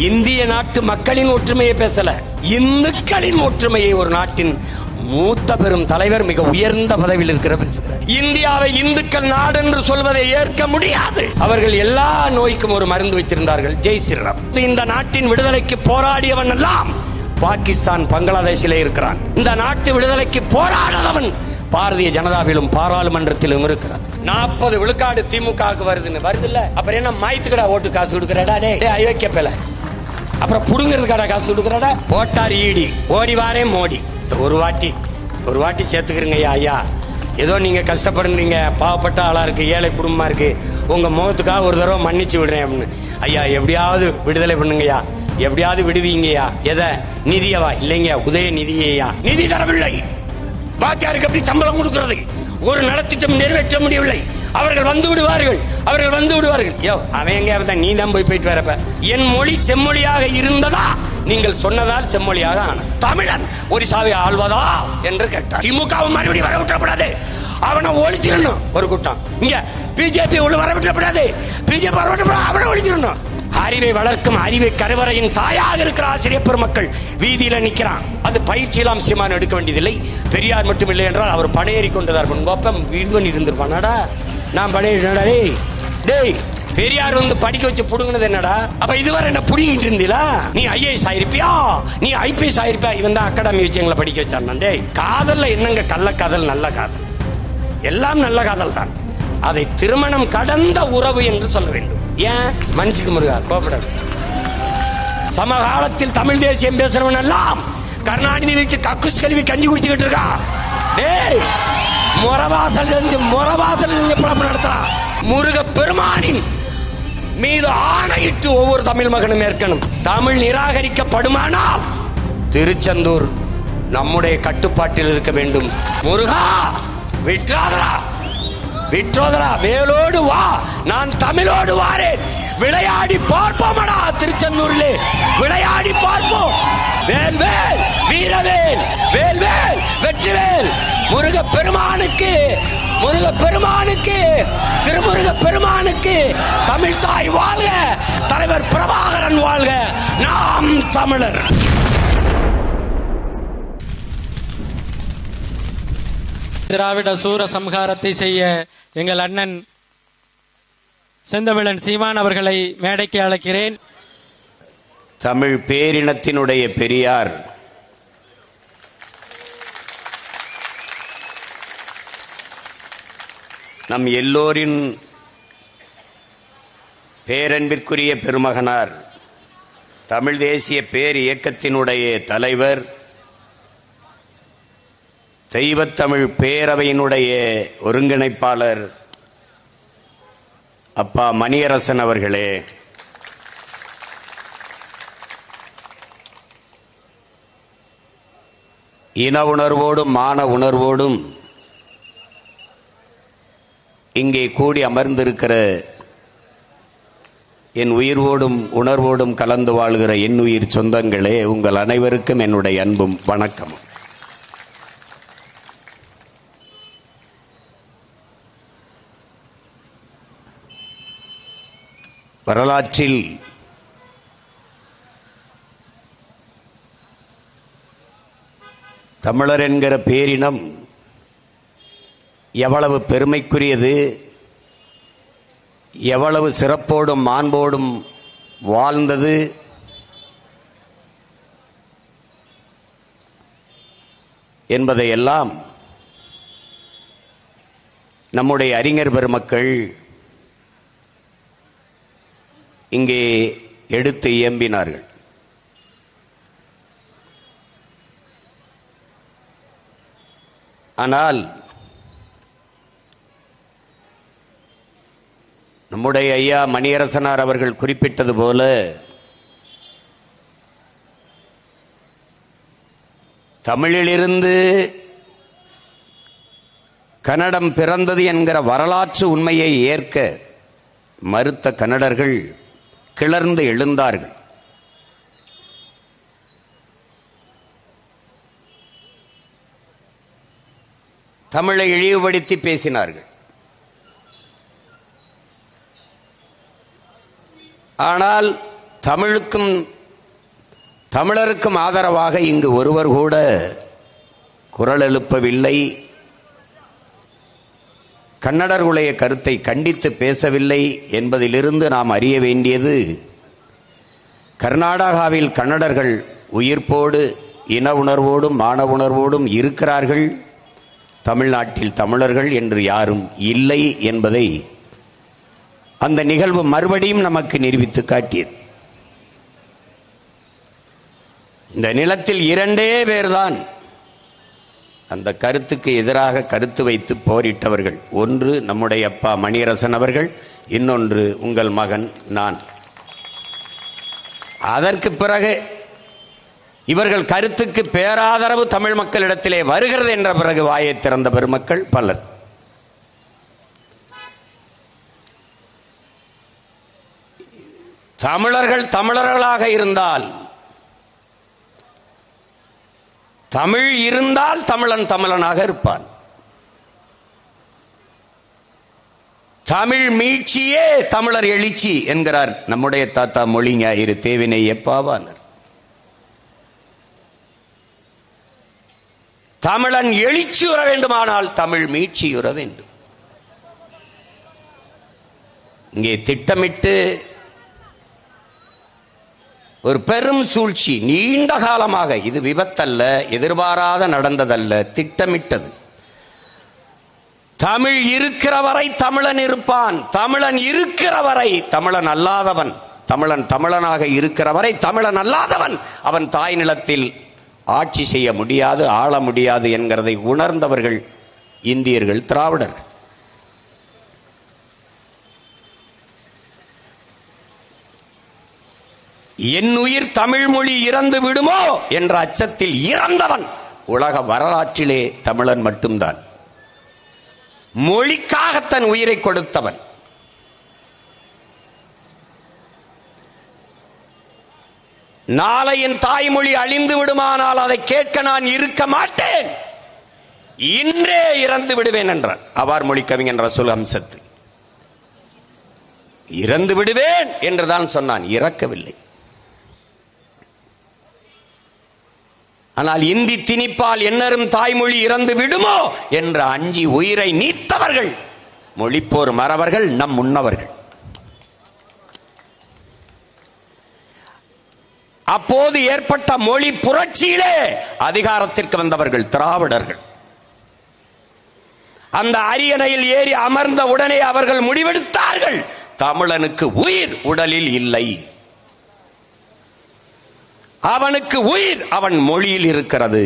இந்திய நாட்டு மக்களின் ஒற்றுமையை பேசல, இந்துக்களின் ஒற்றுமையை ஒரு நாட்டின் மூத்த பெரும் தலைவர் மிக உயர்ந்த பதவியில் இருக்கிற பேசுகிறார். இந்தியாவை இந்துக்கள் நாடு என்று சொல்வதை ஏற்க முடியாது. அவர்கள் எல்லா நோய்க்கும் ஒரு மருந்து வைத்திருந்தார்கள், ஜெய் ஸ்ரீராம். இந்த நாட்டின் விடுதலைக்கு போராடியவன் எல்லாம் பாகிஸ்தான் பங்களாதேஷிலே இருக்கிறான். இந்த நாட்டு விடுதலைக்கு போராடாதவன் பாரதிய ஜனதாவிலும் பாராளுமன்றத்திலும் இருக்கிறார். 40 விழுக்காடு திமுக வருது இல்ல, அப்புறம் என்ன மாய்த்துக்கடா ஓட்டு காசு கொடுக்கறடா, ஐயோக்கியப்பல அப்புறம் புடுங்கிறதுக்கடா காசு கொடுக்கறடா, ஓட்டார் ஈடி ஓடி வாரே மோடி. ஒரு வாட்டி சேர்த்துக்கிறீங்க ஐயா. ஏதோ நீங்க கஷ்டப்படுறீங்க, பாவப்பட்ட ஆளா இருக்கு, ஏழை குடும்பமா இருக்கு, உங்க முகத்துக்காக ஒரு தடவை மன்னிச்சு விடுறேன் அப்படின்னு. ஐயா எப்படியாவது விடுதலை பண்ணுங்கய்யா, எப்படியாவது விடுவீங்கய்யா. எதை? நிதியவா? இல்லைங்க, உதய நிதியா. நிதி தரவில்லை. வாத்தியாருக்கு எப்படி சம்பளம் கொடுக்கிறது? ஒரு நலத்திட்டம் நிறைவேற்ற முடியவில்லை. அவர்கள் வந்து விடுவார்கள். யோ அவன் எங்க, நீ தான் போயிட்டு வரப்ப. என் மொழி செம்மொழியாக இருந்ததா? நீங்கள் சொன்னதால் செம்மொழியாக ஆன தமிழன் ஒரிசாவை ஆள்வதா என்று கேட்டார். திமுக மறுபடியும் வர விட்டப்படாது, அவனை ஒழிச்சிடணும். ஒரு கூட்டம் இங்க பிஜேபி உள்ள வர விட்டப்படாது, பிஜேபி வர விட்டப்படாது, அவனை ஒழிச்சிடணும். அறிவை வளர்க்கும் அறிவை கருவறையின் தாயாக இருக்கிற ஆசிரியர் பெருமக்கள் வீதியில நிற்கிறான். அது பயிற்சியெல்லாம் சீமான் எடுக்க வேண்டியதில்லை. பெரியார் மட்டும் இல்லை என்றால் அவர் பணையேறி கொண்டதார். இது பண்ணி இருந்திருப்பானாடா, நான் பணையேறினடா. டேய் பெரியார் வந்து படிக்க வச்சு புடுங்கினது என்னடா? அப்ப இதுவரை என்ன புடிங்கிட்டு இருந்தீங்களா? நீ ஐஏஎஸ் ஆயிருப்பியா, நீ ஐபிஎஸ் ஆயிருப்பியா? இவன் தான் அகாடமி வச்சு எங்களை படிக்க வச்சான். டேய் காதல்ல என்னங்க கள்ளக்காதல், நல்ல காதல், எல்லாம் நல்ல காதல் தான். அதை திருமணம் கடந்த உறவு என்று சொல்ல வேண்டும். ஏன் மன்னிச்சுக்கு முருகா, கோபப்படாது. சமகாலத்தில் தமிழ் தேசியம் பேசுறவன் எல்லாம் கருணாநிதி வீட்டு கக்குஸ் கல்வி கஞ்சி குடிச்சுக்கிட்டு இருக்கா. டேய் முறவாசல் செஞ்சு பிழப்பு நடத்துறான். முருக பெருமானின் மீது ஆணையிட்டு ஒவ்வொரு தமிழ் மகனும் ஏற்கனும். தமிழ் நிராகரிக்கப்படுமானால் திருச்செந்தூர் நம்முடைய கட்டுப்பாட்டில் இருக்க வேண்டும். முருகா விற்றோதரா வேலோடு வா, நான் தமிழோடு வாரேன். விளையாடி பார்ப்போமடா திருச்செந்தூரிலே, விளையாடி பார்ப்போம். வேல்வேல் வீரவேல், வேல்வேல் வெற்றிவேல். முருக பெருமானுக்கு திருமுருக பெருமானுக்கு தமிழ் தாய் வாழ்க, தலைவர் பிரபாகரன் வாழ்க, நாம் தமிழர். திராவிட சூர சம்ஹாரத்தை செய்ய எங்கள் அண்ணன் செந்தமிழன் சீமான் அவர்களை மேடைக்கு அழைக்கிறேன். தமிழ் பேரினத்தினுடைய பெரியார் நம் எல்லோரின் பேரன்பிற்குரிய பெருமகனார், தமிழ் தேசிய பேர் இயக்கத்தினுடைய தலைவர், தெய்வத்தமிழ் பேரவையினுடைய ஒருங்கிணைப்பாளர் அப்பா மணியரசன் அவர்களே, இன உணர்வோடும் மான உணர்வோடும் இங்கே கூடி அமர்ந்திருக்கிற என் உயிர்வோடும் உணர்வோடும் கலந்து வாழ்கிற என் உயிர் சொந்தங்களே, உங்கள் அனைவருக்கும் என்னுடைய அன்பும் வணக்கமும். வரலாற்றில் தமிழர் என்கிற பேரினம் எவ்வளவு பெருமைக்குரியது, எவ்வளவு சிறப்போடும் மாண்போடும் வாழ்ந்தது என்பதையெல்லாம் நம்முடைய அறிஞர் பெருமக்கள் இங்கே எடுத்து இயம்பினார்கள். ஆனால் நம்முடைய ஐயா மணியரசனார் அவர்கள் குறிப்பிட்டது போல தமிழிலிருந்து கன்னடம் பிறந்தது என்கிற வரலாற்று உண்மையை ஏற்க மறுத்த கன்னடர்கள் கிளர்ந்து எழுந்தார்கள். தமிழை இழிவுபடுத்தி பேசினார்கள். ஆனால் தமிழருக்கும் ஆதரவாக இங்கு ஒருவர் கூட குரல் எழுப்பவில்லை, கன்னடர்களுடைய கருத்தை கண்டித்து பேசவில்லை என்பதிலிருந்து நாம் அறிய வேண்டியது, கர்நாடகாவில் கன்னடர்கள் உயிர்ப்போடு இன உணர்வோடும் மான உணர்வோடும் இருக்கிறார்கள், தமிழ்நாட்டில் தமிழர்கள் என்று யாரும் இல்லை என்பதை அந்த நிகழ்வு மறுபடியும் நமக்கு நிரூபித்து காட்டியது. இந்த நிலத்தில் 2 பேர்தான் அந்த கருத்துக்கு எதிராக கருத்து வைத்து போரிட்டவர்கள். ஒன்று நம்முடைய அப்பா மணியரசன் அவர்கள், இன்னொன்று உங்கள் மகன் நான். அதற்கு பிறகு இவர்கள் கருத்துக்கு பேராதரவு தமிழ் மக்களிடத்திலே வருகிறது என்ற பிறகு வாயை திறந்த பெருமக்கள் பலர். தமிழர்கள் தமிழர்களாக இருந்தால், தமிழ் இருந்தால் தமிழன் தமிழனாக இருப்பான். தமிழ் மீட்சியே தமிழர் எழுச்சி என்கிறார் நம்முடைய தாத்தா மொழி ஞாயிறு தேவினை எப்பாவானர். தமிழன் எழுச்சியுற வேண்டுமானால் தமிழ் மீட்சியுற வேண்டும். இங்கே திட்டமிட்டு ஒரு பெரும் சூழ்ச்சி, நீண்ட காலமாக, இது விபத்தல்ல, எதிர்பாராத நடந்ததல்ல, திட்டமிட்டது. தமிழ் இருக்கிற வரை தமிழன் இருப்பான், தமிழன் இருக்கிற வரை தமிழன் அல்லாதவன், தமிழன் தமிழனாக இருக்கிற வரை தமிழன் அல்லாதவன் அவன் தாய் நிலத்தில் ஆட்சி செய்ய முடியாது, ஆள முடியாது என்கிறதை உணர்ந்தவர்கள் இந்தியர்கள், திராவிடர்கள். என் உயிர் தமிழ் மொழி இறந்து விடுமோ என்ற அச்சத்தில் இறந்தவன் உலக வரலாற்றிலே தமிழன் மட்டும்தான். மொழிக்காக தன் உயிரை கொடுத்தவன். நாளை என் தாய்மொழி அழிந்து விடுமானால் அதை கேட்க நான் இருக்க மாட்டேன், இன்றே இறந்து விடுவேன் என்றான் அவார் மொழி கவிஞன் ரசூல் ஹம்சத்து. இறந்து விடுவேன் என்றுதான் சொன்னான், இறக்கவில்லை. ஆனால் இந்தி திணிப்பால் என்னரும் தாய்மொழி இறந்து விடுமோ என்ற அஞ்சி உயிரை நீத்தவர்கள் மொழிப்போர் மறவர்கள், நம் முன்னவர்கள். அப்போது ஏற்பட்ட மொழி புரட்சியிலே அதிகாரத்திற்கு வந்தவர்கள் திராவிடர்கள். அந்த அரியணையில் ஏறி அமர்ந்த உடனே அவர்கள் முடிவெடுத்தார்கள், தமிழனுக்கு உயிர் உடலில் இல்லை, அவனுக்கு உயிர் அவன் மொழியில் இருக்கிறது.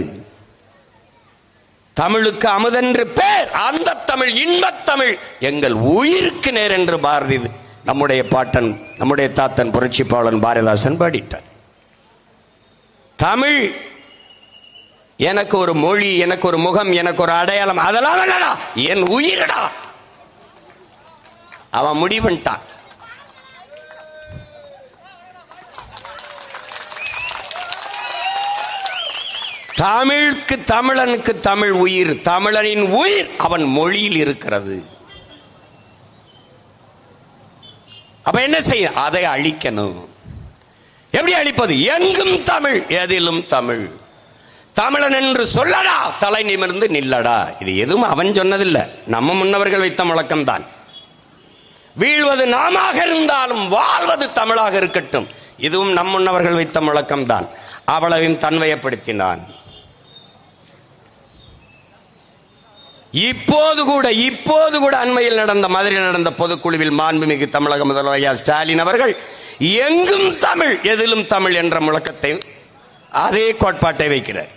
தமிழுக்கு அமுதென்று பேர், அந்த தமிழ் இன்பத் தமிழ் எங்கள் உயிருக்கு நேர் என்று பாரதி, நம்முடைய பாட்டன், நம்முடைய தாத்தன் புரட்சிப்பாளன் பாரதிதாசன் பாடிட்டார். தமிழ் எனக்கு ஒரு மொழி, எனக்கு ஒரு முகம், எனக்கு ஒரு அடையாளம், அதெல்லாம் இல்லடா, என் உயிரடா. அவன் முடிவுட்டான். தமிழுக்கு, தமிழனுக்கு தமிழ் உயிர், தமிழனின் உயிர் அவன் மொழியில் இருக்கிறது. அப்ப என்ன செய்ய? அதை அழிக்கணும். எப்படி அழிப்பது? எங்கும் தமிழ், எதிலும் தமிழ். தமிழன் என்று சொல்லடா, தலை நிமிர்ந்து நில்லடா. இது எதுவும் அவன் சொன்னதில்லை, நம்ம முன்னவர்கள் வைத்த முழக்கம்தான். வீழ்வது நாமாக இருந்தாலும் வாழ்வது தமிழாக இருக்கட்டும், இதுவும் நம் முன்னவர்கள் வைத்த முழக்கம்தான். அவ்வளவையும் தன்மையப்படுத்தினான். இப்போது கூட அண்மையில் நடந்த, மதுரையில் நடந்த பொதுக்குழுவில் மாண்புமிகு தமிழக முதல்வர் ஐயா ஸ்டாலின் அவர்கள் எங்கும் தமிழ், எதிலும் தமிழ் என்ற முழக்கத்தை, அதே கோட்பாட்டை வைக்கிறார்.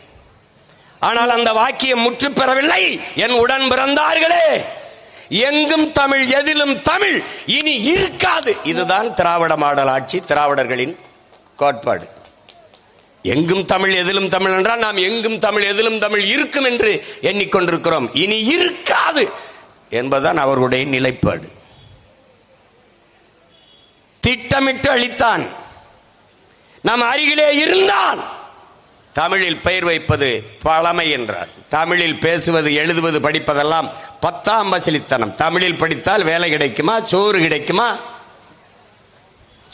ஆனால் அந்த வாக்கியம் முற்று பெறவில்லை. என் உடன் பிறந்தார்களே, எங்கும் தமிழ், எதிலும் தமிழ் இனி இருக்காது. இதுதான் திராவிட மாடல் ஆட்சி, திராவிடர்களின் கோட்பாடு. எங்கும் தமிழ், எதிலும் தமிழ் என்றால் நாம் எங்கும் தமிழ், எதிலும் தமிழ் இருக்கும் என்று எண்ணிக்கொண்டிருக்கிறோம். இனி இருக்காது என்பதுதான் அவர்களுடைய நிலைப்பாடு. திட்டமிட்டு அளித்தான். நம் அருகிலே இருந்தான். தமிழில் பெயர் வைப்பது பழமை என்றார். தமிழில் பேசுவது, எழுதுவது, படிப்பதெல்லாம் 10ஆம் பசலித்தனம். தமிழில் படித்தால் வேலை கிடைக்குமா, சோறு கிடைக்குமா?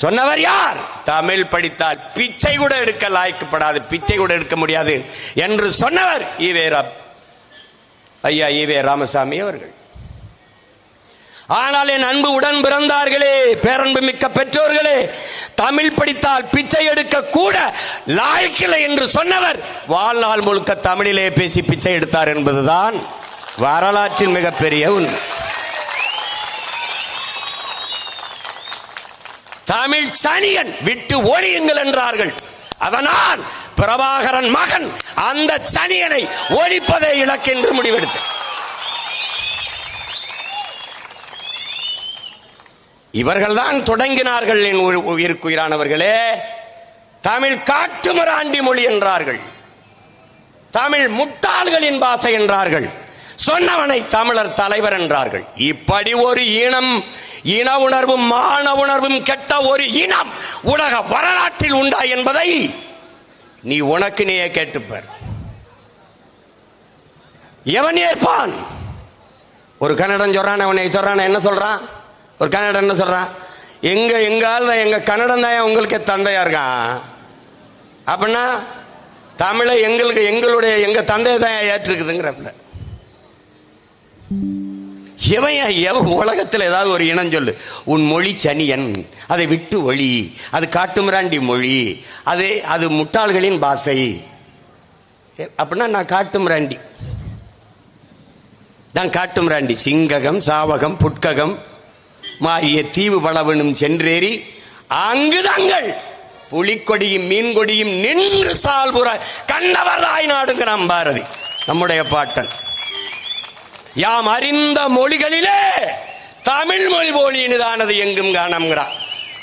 சொன்னவர் யார்? தமிழ் படித்தால் பிச்சை கூட எடுக்க லாய்க்கப்படாது, பிச்சை கூட எடுக்க முடியாது என்று சொன்னவர் ஐயா ஈவே ராமசாமி அவர்கள். ஆனால் என் அன்பு உடன் பிறந்தார்களே, பேரன்பு மிக்க பெற்றோர்களே, தமிழ் படித்தால் பிச்சை எடுக்க கூட லாய்க்கில்லை என்று சொன்னவர் வாழ்நாள் முழுக்க தமிழிலே பேசி பிச்சை எடுத்தார் என்பதுதான் வரலாற்றின் மிகப்பெரிய உண்மை. தமிழ் சனியன் விட்டு ஒழியுங்கள் என்றார்கள். அதனால் பிரபாகரன் மகன் அந்த சனியனை ஒழிப்பதை இலக்கு என்று முடிவெடுத்த இவர்கள்தான் தொடங்கினார்கள். என் உயிருக்குயிரானவர்களே, தமிழ் காட்டுமிராண்டி மொழி என்றார்கள், தமிழ் முட்டாள்களின் பாஷை என்றார்கள், சொன்னவனை தமிழர் தலைவர் என்றார்கள். இப்படி ஒரு இன உணர்வும் மான உணர்வும் கெட்ட ஒரு இனம் உலக வரலாற்றில் உண்டா என்பதை நீ உனக்கு நீயே கேட்டுப்பார். எவன் ஏற்பான்? ஒரு கன்னடன் சொல்றான், அவனை சொல்றான், என்ன சொல்றான்? ஒரு கன்னடன் என்ன சொல்றான்? எங்க கன்னடம் தான் உங்களுக்கு தந்தையா இருக்கான். அப்படின்னா தமிழை எங்க தந்தையை தான் ஏற்றுக்குதுங்கிறப்ப எவன் உலகத்தில் ஏதாவது ஒரு இனம் சொல்லு, உன் மொழி சனியன், அதை விட்டு ஒளி, அது காட்டுமிராண்டி மொழி, அது முட்டாள்களின் பாஷை. அப்படின்னா நான் காட்டுமிராண்டி, சிங்ககம் சாவகம் புட்ககம் மாறிய தீவு பலவனும் சென்றேறி அங்கு தங்கள் புலிக்கொடியும் மீன்கொடியும் நின்று சால்புற கண்டவராய் நாடுங்கிறான் பாரதி, நம்முடைய பாட்டன். யாம் அறிந்த மொழிகளிலே தமிழ் மொழி போல் இனிதானது எங்கும் காணம்ங்கிறான்.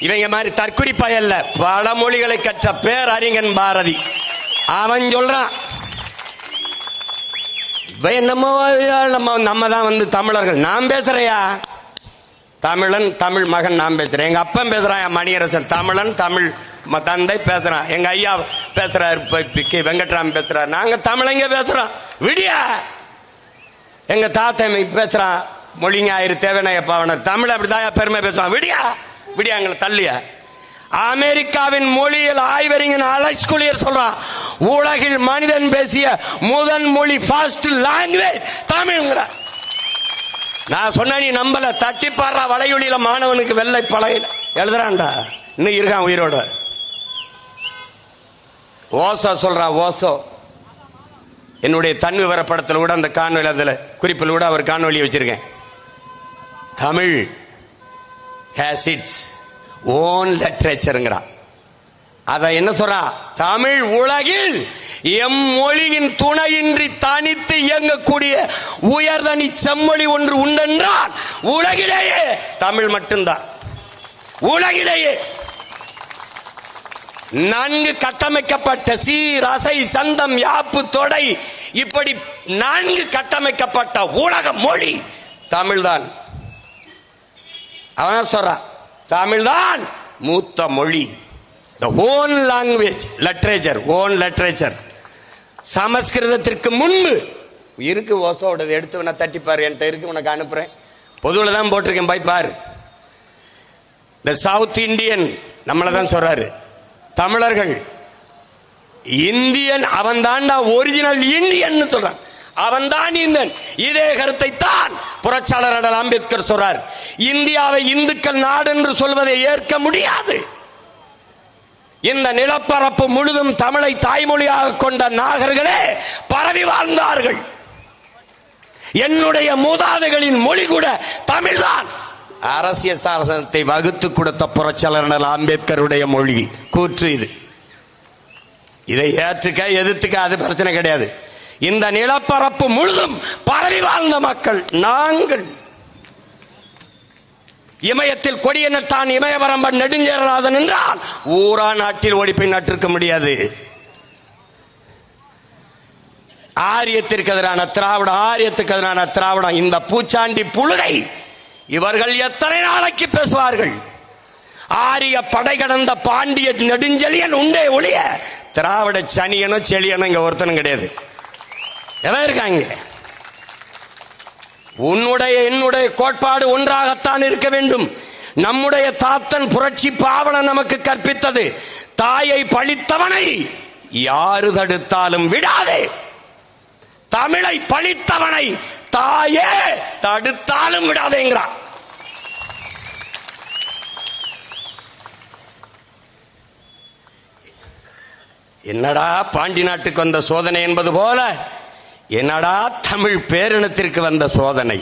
இவங்க மாதிரி தற்குறிப்பயல்ல, பல மொழிகளை கற்ற பேரறிஞன் பாரதி. அவன் சொல்றான், நம்ம தான் தமிழர்கள். நான் பேசுறையா தமிழன், தமிழ் மகன் நான் பேசுறேன். எங்க அப்பன் பேசுறான் மணியரசன், தமிழன், தமிழ் தந்தை பேசுறான். எங்க ஐயா பேசுறாரு, வெங்கட்ராம் பேசுறாரு. நாங்க தமிழங்க பேசுறோம். விடியா எங்க தாத்தா பேசுறான், மொழிஞாயிறு தேவனையப்பாவன தமிழ் அப்படிதான் பெருமை பேசுறான். விடியா எங்களை தள்ளியா. அமெரிக்காவின் மொழியில் ஆய்வறிஞன் அலெக்ஸ் குலியர் சொல்றான், உலகில் மனிதன் பேசிய முதன் மொழி ஃபாஸ்ட் லாங்குவேஜ் தமிழ்ங்கிற. நான் சொன்ன நீ நம்பல, தட்டி பாடுறா. வளையொலியில மாணவனுக்கு வெள்ளை பழையில எழுதுறான்டா, இன்னும் இருக்கான் உயிரோட. ஓசோ சொல்றான், ஓசோ என்னுடைய தன் விவரப்படத்தில் கூட அந்த காணொலி, அதில் குறிப்பில் கூட அவர் காணொலி வச்சிருக்கேன். Tamil has its own literature. அத என்ன சொல்றான்? தமிழ் உலகில் எம்மொழியின் துணையின்றி தனித்து இயங்கக்கூடிய உயர்தனி செம்மொழி ஒன்று உண்டென்றால் உலகிலேயே தமிழ் மட்டும்தான். உலகிலேயே நன்கு கட்டமைக்கப்பட்ட சீர் அசை சந்தம் யாப்பு தொடை இப்படி நன்கு கட்டமைக்கப்பட்ட உலக மொழி தமிழ்தான். அவன் சொல்றான், தமிழ்தான் மூத்த மொழி. the own language literature, own literature. சமஸ்கிருதத்திற்கு முன்பு இருக்கு. ஓசோட எடுத்து வேணா தட்டிப்பாரு, என்கிட்ட இருக்கு, உனக்கு அனுப்புறேன். பொதுவில் தான் போட்டிருக்கேன், போய் பாரு. இந்த சவுத் இந்தியன் நம்மளதான் சொல்றாரு, தமிழர்கள் இந்தியன் அவன் தான்டா ஒரிஜினல் இந்தியன் சொல்றான், அவன் தான் இந்தியன். இதே கருத்தை தான் புரட்சியாளர் அண்ணல் அம்பேத்கர் சொல்றார். இந்தியாவை இந்துக்கள் நாடு என்று சொல்வதை ஏற்க முடியாது. இந்த நிலப்பரப்பு முழுதும் தமிழை தாய்மொழியாக கொண்ட நாகர்களே பரவி வாழ்ந்தார்கள். என்னுடைய மூதாதைகளின் மொழி கூட தமிழ்தான். அரசியல் சாசனத்தை வகுத்து கொடுத்த புரட்சியாளர் அண்ணல் அம்பேத்கருடைய மொழி கூற்று இது. இதை ஏற்றுக்க எதிர்த்துக்க அது பிரச்சனை கிடையாது. இந்த நிலப்பரப்பு முழுதும் பரவி வாழ்ந்த மக்கள் நாங்கள். இமயத்தில் கொடிய நட்டான் இமயவரம்பன் நெடுஞ்சேரநாதன் என்றால் ஊரா நாட்டில் ஓடிப்பை நட்டிருக்க முடியாது. ஆரியத்திற்கு எதிரான திராவிடம், ஆரியத்துக்கு எதிரான திராவிடம், இந்த பூச்சாண்டி புழுகை இவர்கள் எத்தனை நாளைக்கு பேசுவார்கள்? ஆரிய படை கடந்த பாண்டிய நெடுஞ்செழியன் உண்டே ஒழிய திராவிட சனியனும் செழியனும் இங்க ஒருத்தனும் கிடையாது. எவன் இருக்காங்க? உன்னுடைய என்னுடைய கோட்பாடு ஒன்றாகத்தான் இருக்க வேண்டும். நம்முடைய தாத்தன் புரட்சி பாவலன் நமக்கு கற்பித்தது, தாயை பழித்தவனை யாரு தடுத்தாலும் விடாதே. தமிழை பழித்தவனை தாயே தடுத்தாலும் விடாதேங்கிறான். என்னடா பாண்டி நாட்டுக்கு வந்த சோதனை என்பது போல என்னடா தமிழ் பேரினத்திற்கு வந்த சோதனை.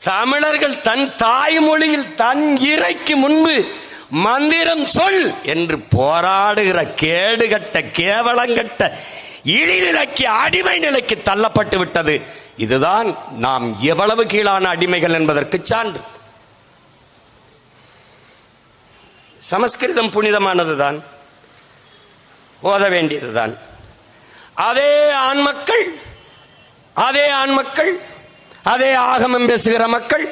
தமிழர்கள் தன் தாய்மொழியில் தன் இறைக்கு முன்பு மந்திரம் சொல் என்று போராடுகிற கேடுகட்ட கேவலங்கட்ட இழிநிலைக்கு அடிமை நிலைக்கு தள்ளப்பட்டு விட்டது. இதுதான் நாம் எவ்வளவு கீழான அடிமைகள் என்பதற்கு சான்று. சமஸ்கிருதம் புனிதமானதுதான், ஓத வேண்டியதுதான். அதே ஆண்மக்கள் அதே ஆகமம் பேசுகிற மக்கள்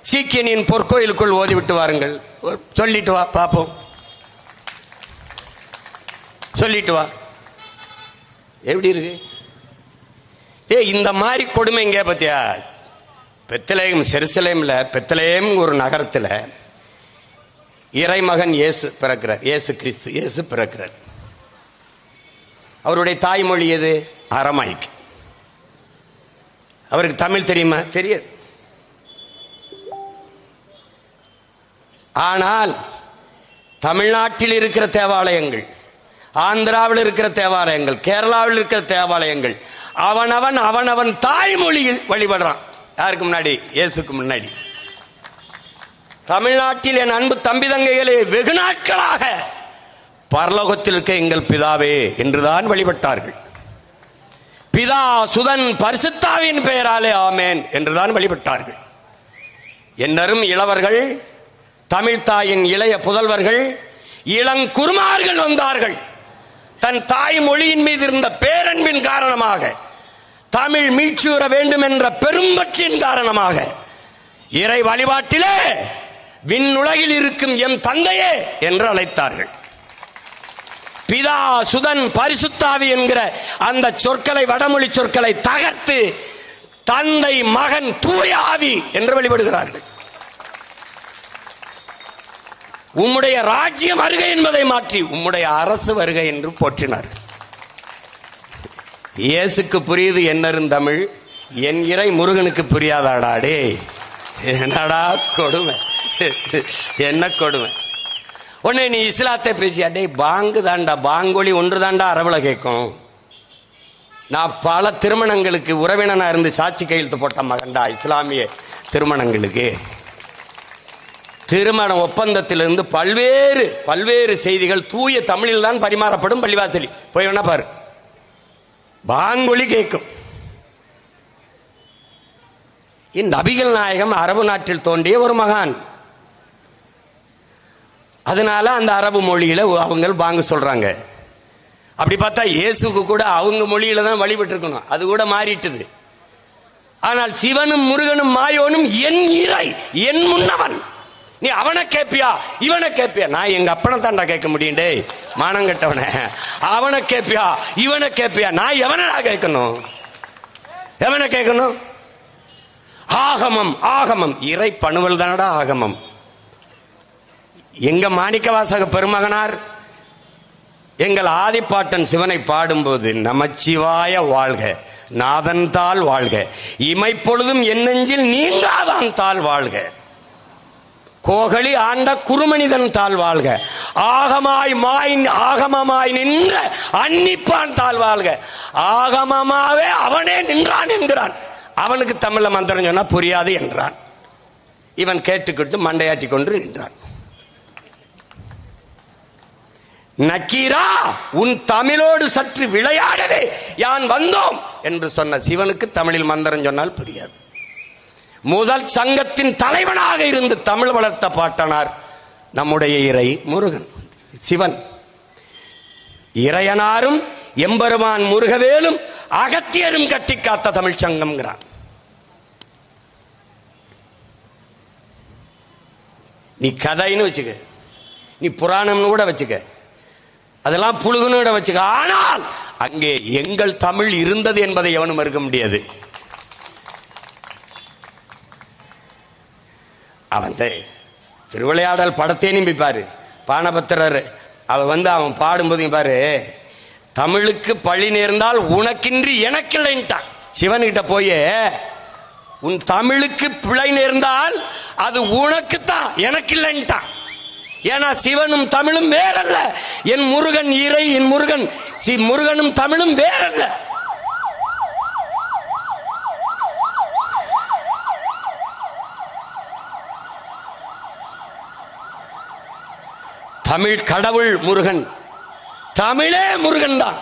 சீக்கியனின் பொற்கோயிலுக்குள் ஓதிவிட்டு வாருங்கள், சொல்லிட்டு வா பாப்போம், சொல்லிட்டு வா. எப்படி இருக்கு? இந்த மாதிரி கொடுமை இங்க பத்தியா? பெத்லகேம், ஜெருசலேம்ல பெத்லகேம் ஒரு நகரத்துல இறைமகன் இயேசு பிறக்கிறார். இயேசு கிறிஸ்து இயேசு பிறக்கிறார். அவருடைய தாய்மொழி எது? அரமாய்க். அவருக்கு தமிழ் தெரியுமா? தெரியாது. ஆனால் தமிழ்நாட்டில் இருக்கிற தேவாலயங்கள், ஆந்திராவில் இருக்கிற தேவாலயங்கள், கேரளாவில் இருக்கிற தேவாலயங்கள் அவனவன் தாய்மொழியில் வழிபடுறான். யாருக்கு முன்னாடி? இயேசுக்கு முன்னாடி. தமிழ்நாட்டில் என் அன்பு தம்பி தங்கைகளே, வெகு நாட்களாக பரலோகத்தில் இருக்க எங்கள் பிதாவே என்றுதான் வழிபட்டார்கள். பிதா சுதன் பரிசுத்தாவின் பெயராலே ஆமேன் என்றுதான் வழிபட்டார்கள். என்னரும் இளவர்கள், தமிழ் தாயின் இளைய புதல்வர்கள், இளங்குருமார்கள் வந்தார்கள். தன் தாய் மொழியின் மீது இருந்த பேரன்பின் காரணமாக, தமிழ் மீட்சியுற வேண்டும் என்ற பெரும்பற்றின் காரணமாக, இறை வழிபாட்டிலே விண்ணுலகில் இருக்கும் எம் தந்தையே என்று அழைத்தார்கள். பிதா சுதன் பரிசுத்தாவி என்கிற அந்த சொற்களை, வடமொழி சொற்களை தகர்த்து தந்தை மகன் தூய ஆவி என்று வழிபடுகிறார்கள். உம்முடைய ராஜ்யம் வருகை என்பதை மாற்றி உம்முடைய அரசு வருகை என்று போற்றினார். இயேசுக்கு புரியுது என்னரும் தமிழ், என் இறை முருகனுக்கு புரியாதாடாடே. என்னடா கொடுமை, என்ன கொடுமை. உடனே நீ இஸ்லாத்தை பேசியாடே, பாங்கு தாண்டா, பாங்கொலி ஒன்று தாண்டா அரபுல கேட்கும். நான் பல திருமணங்களுக்கு உறவினனா இருந்து சாட்சி கையெழுத்து போட்ட மகன்டா. இஸ்லாமிய திருமணங்களுக்கு, திருமண ஒப்பந்தத்திலிருந்து பல்வேறு செய்திகள் தூய தமிழில் தான் பரிமாறப்படும். பள்ளிவாசலி போய் வேணா பாரு, பாங்கொலி கேட்கும். நபிகள் நாயகம் அரபு நாட்டில் தோன்றிய ஒரு மகான். அதனால அந்த அரபு மொழியில அவங்க பாங்கு சொல்றாங்க. அப்படி பார்த்தா இயேசுக்கு கூட அவங்க மொழியில தான் வழிபட்டு இருக்கணும், அது கூட மாறிட்டுது. ஆனால் சிவனும் முருகனும் மாயோனும் என் இறை, என் முன்னவன். நீ அவனை கேப்பியா இவனை கேப்பியா? நான் எங்க அப்பனை தாண்டா கேட்க முடியும். டே மானம் கட்டவன, அவனை கேப்பியா இவனை கேப்பியா? நான் எவனடா கேட்கணும்? எவனை கேட்கணும்? ஆகமம், ஆகமம் இறை பணுவல் தானடா ஆகமம். எங்க மாணிக்கவாசக பெருமகனார் எங்கள் ஆதிப்பாட்டன் சிவனை பாடும்போது, நமச்சிவாய வாழ்க, நாதன் தாள் வாழ்க, இமைப்பொழுதும் என் நெஞ்சில் நீங்காதான் தாள் வாழ்க, கோகலி ஆண்ட குருமனிதன் தாள் வாழ்க, ஆகமமாய் நின்ற அன்னிப்பான் தாள் வாழ்க. ஆகமமாவே அவனே நின்றான் என்கிறான். அவனுக்கு தமிழ்ல மந்திரம் சொன்னா புரியாது என்றான். இவன் கேட்டுக்கிட்டு மண்டையாட்டி கொண்டு நின்றான். நக்கீரா, உன் தமிழோடு சற்று விளையாடவே யான் வந்தோம் என்று சொன்ன சிவனுக்கு தமிழில் மந்திரம் சொன்னால் புரியாது. முதல் சங்கத்தின் தலைவனாக இருந்து தமிழ் வளர்த்த பாட்டனார் நம்முடைய இறை முருகன், சிவன். இறையனாரும் எம்பெருமான் முருகவேலும் அகத்தியரும் கட்டி காத்த தமிழ் சங்கம்ங்கிறான். நீ கதைன்னு வச்சுக்க, நீ புராணம்னு கூட வச்சுக்க, அதெல்லாம் புழுகுன்னு கூட வச்சுக்க. ஆனால் அங்கே எங்கள் தமிழ் இருந்தது என்பதை எவனும் மறுக்க முடியாது. அவன் திருவிளையாடல் படத்தே நிம்பிப்பாரு பானபத்திரர். அவன் பாடும்போது பாரு, தமிழுக்கு பழி நேர்ந்தால் உனக்கின்றி எனக்கில்லைன்ட்டான். சிவன்கிட்ட போய் உன் தமிழுக்கு பிழை நேர்ந்தால் அது உனக்குத்தான், எனக்கு இல்லைன்ட்டான். ஏன்னா சிவனும் தமிழும் வேறல்ல. என் முருகன் இறை, என் முருகன் முருகனும் தமிழும் வேறல்ல. தமிழ் கடவுள் முருகன், தமிழே முருகன் தான்.